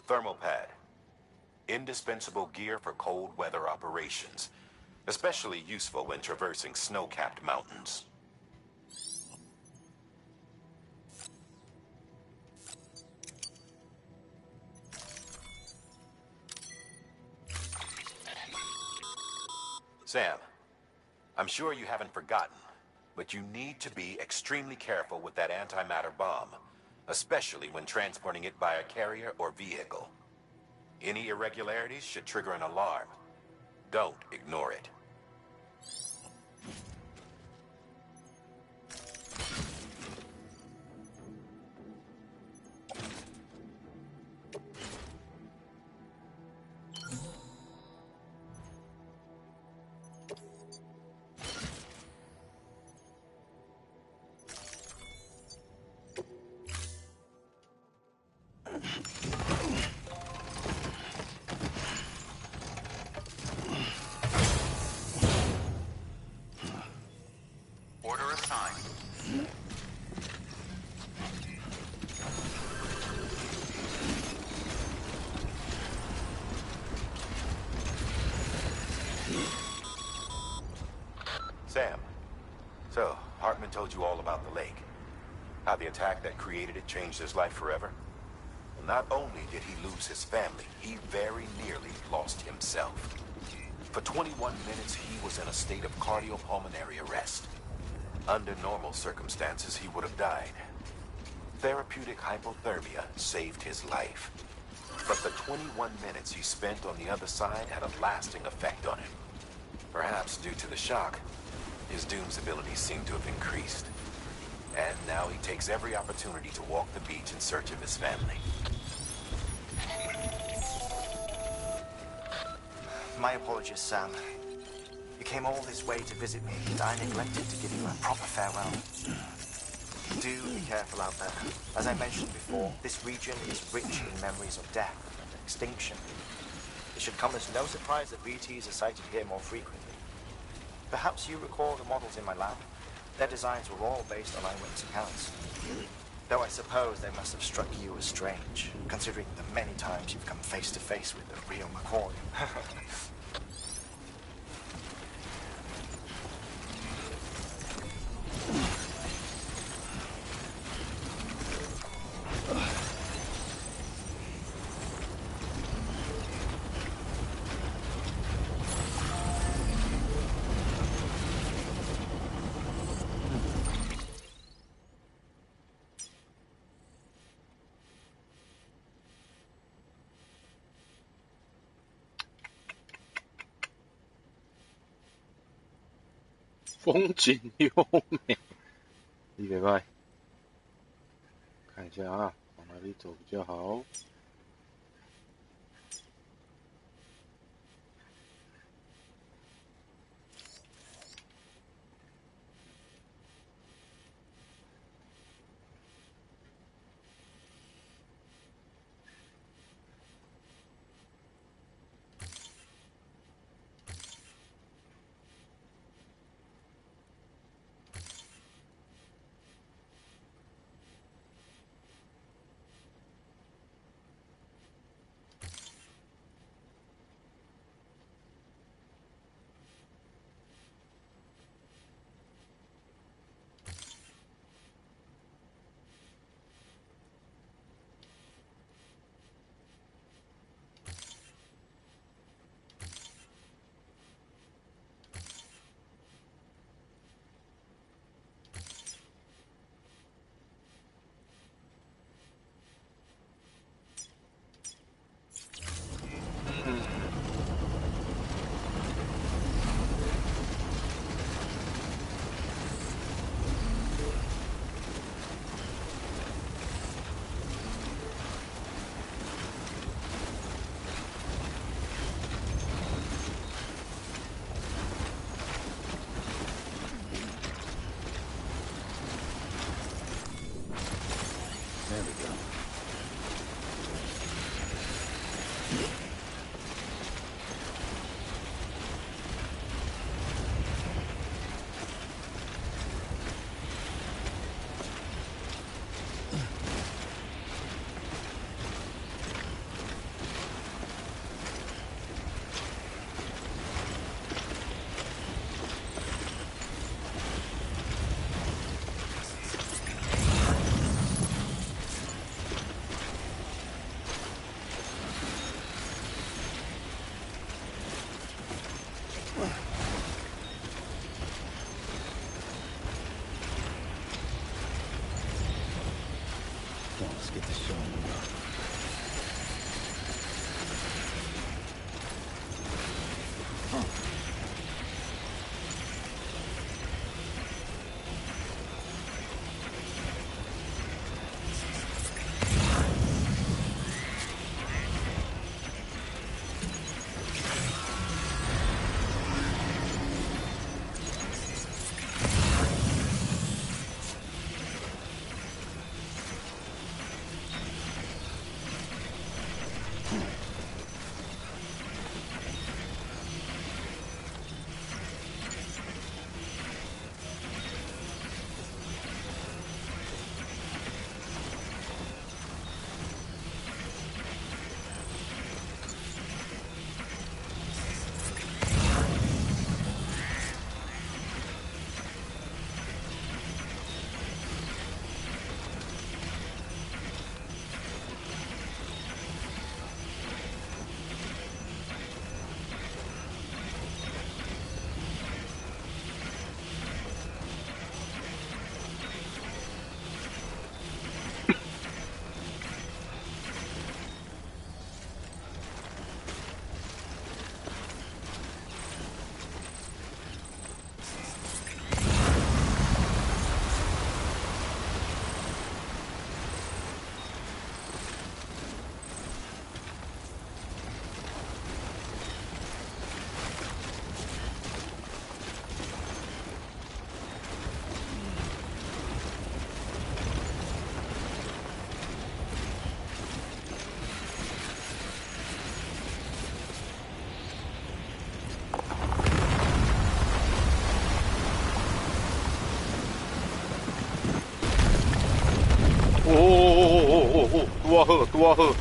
Thermal pad. Indispensable gear for cold weather operations, especially useful when traversing snow-capped mountains. Sam, I'm sure you haven't forgotten, but you need to be extremely careful with that antimatter bomb, especially when transporting it by a carrier or vehicle. Any irregularities should trigger an alarm. Don't ignore it. Order assigned. Sam, so Hartman told you all about the lake. How the attack that created it changed his life forever? Well, not only did he lose his family, he very nearly lost himself. For 21 minutes, he was in a state of cardiopulmonary arrest. Under normal circumstances, he would have died. Therapeutic hypothermia saved his life. But the 21 minutes he spent on the other side had a lasting effect on him. Perhaps due to the shock, his Doom's abilities seem to have increased. And now he takes every opportunity to walk the beach in search of his family. My apologies, Sam. You came all this way to visit me, and I neglected to give you a proper farewell. Do be careful out there. As I mentioned before, this region is rich in memories of death and extinction. It should come as no surprise that VTs are sighted here more frequently. Perhaps you recall the models in my lab? Their designs were all based on eyewitness accounts. Though I suppose they must have struck you as strange, considering the many times you've come face to face with the real McCoy. 风景优美，你礼拜看一下啊，往哪里走比较好？There we go. Come on, let's get this show on the road.多好，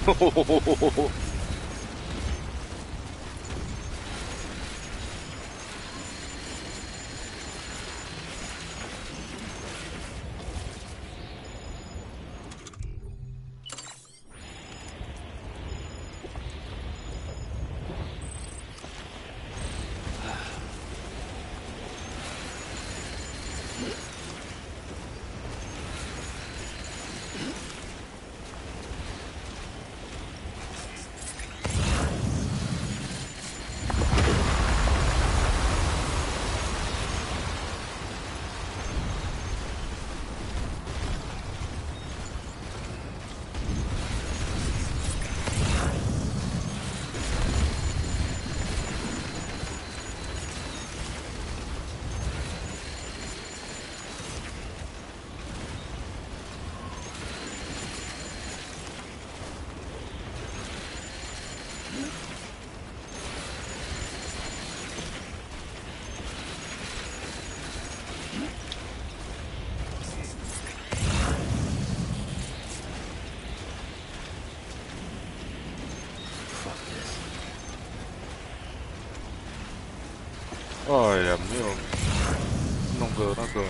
哎呀，没有弄个那个。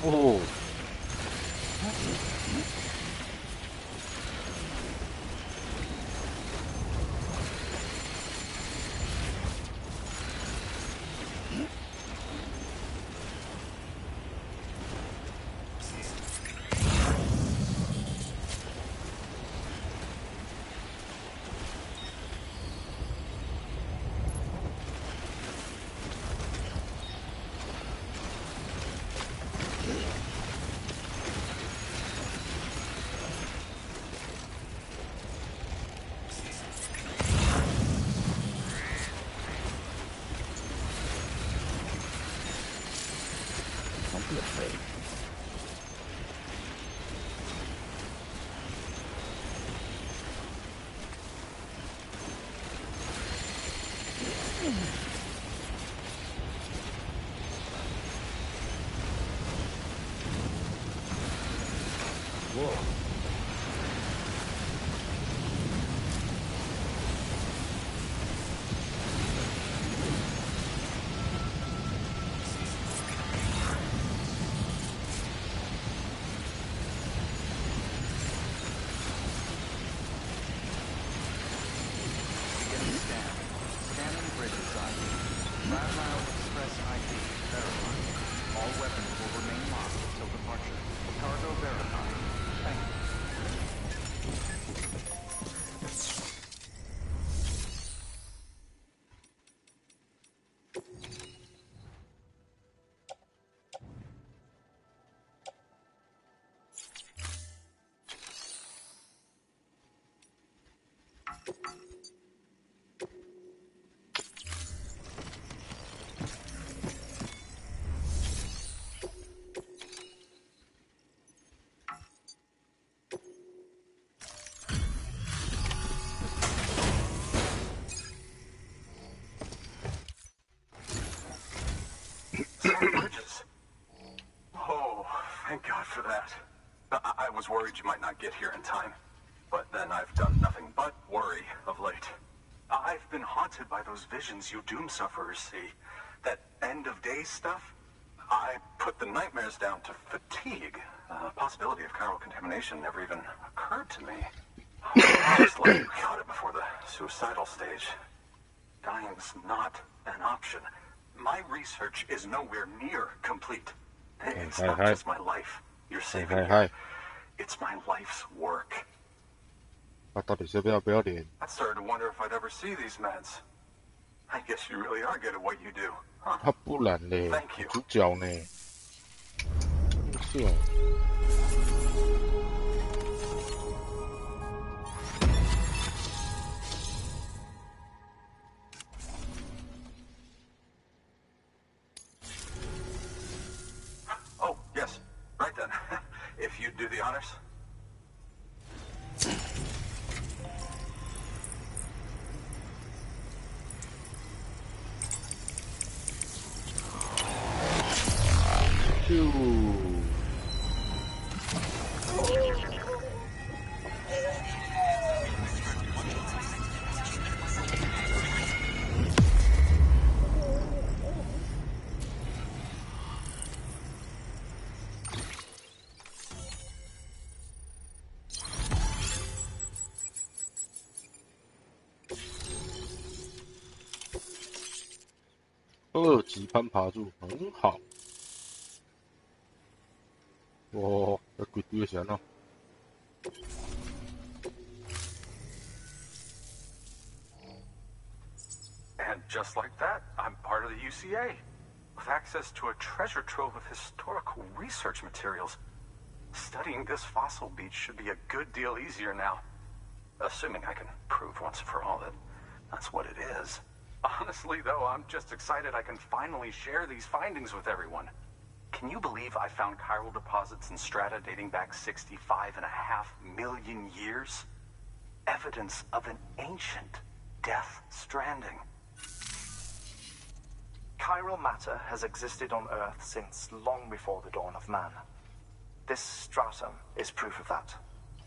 哦。Don't be afraid. Whoa. Bridges. Oh, thank God for that. I was worried you might not get here in time. But then I've done nothing but worry of late. I've been haunted by those visions you Doom sufferers see. That end-of-day stuff. I put the nightmares down to fatigue. The possibility of chiral contamination never even occurred to me. Honestly, we caught it before the suicidal stage. Dying's not an option. My research is nowhere near complete. It's not just my life you're saving here. It's my life's work. 他到底是不要脸？ I started to wonder if I'd ever see these meds. I guess you really are good at what you do, huh? 他不然嘞， Thank you. 主角呢？是哦。Oh, yes. Right then. If you'd do the honors.2级攀爬术很好。哇，这鬼堆钱哦！ And just like that, I'm part of the UCA, with access to a treasure trove of historical research materials. Studying this fossil beach should be a good deal easier now, assuming I can prove once for all that that's what it is. Honestly, though, I'm just excited I can finally share these findings with everyone. Can you believe I found chiral deposits in strata dating back 65.5 million years? Evidence of an ancient Death Stranding. Chiral matter has existed on Earth since long before the dawn of man. This stratum is proof of that.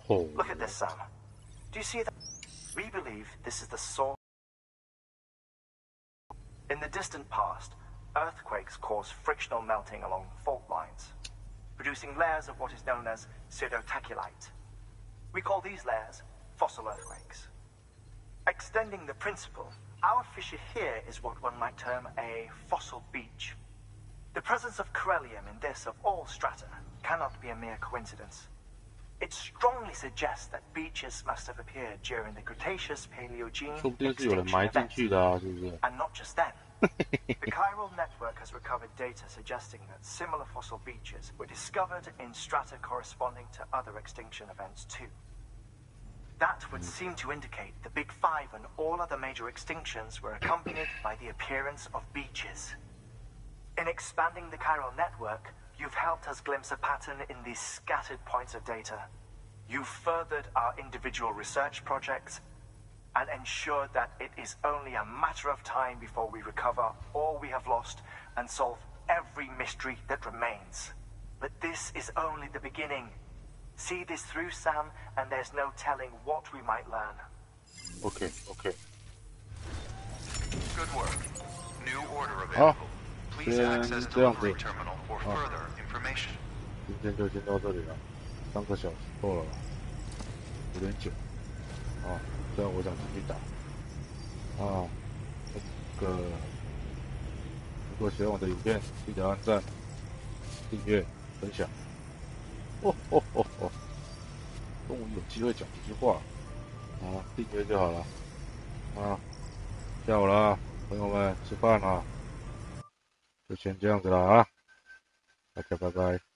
Oh. Look at this, Sam. Do you see that? We believe this is the source. In the distant past, earthquakes cause frictional melting along fault lines, producing layers of what is known as pseudotachylite. We call these layers fossil earthquakes. Extending the principle, our fissure here is what one might term a fossil beach. The presence of corellium in this of all strata cannot be a mere coincidence. It strongly suggests that beaches must have appeared during the Cretaceous Paleogene extinction event. And not just then. The chiral network has recovered data suggesting that similar fossil beaches were discovered in strata corresponding to other extinction events too. That would seem to indicate the Big Five and all other major extinctions were accompanied by the appearance of beaches. In expanding the chiral network, you've helped us glimpse a pattern in these scattered points of data. You've furthered our individual research projects and ensured that it is only a matter of time before we recover all we have lost and solve every mystery that remains. But this is only the beginning. See this through, Sam, and there's no telling what we might learn. Okay. Good work. New order available. Please access delivery terminal for further information. 今天就先到这里了，3个小时够了，有点久。虽然我想继续打。如果喜欢我的影片，记得按赞、订阅、分享。终于有机会讲几句话，订阅就好了。下午了，朋友们吃饭了，就先这样子了啊，大家拜拜。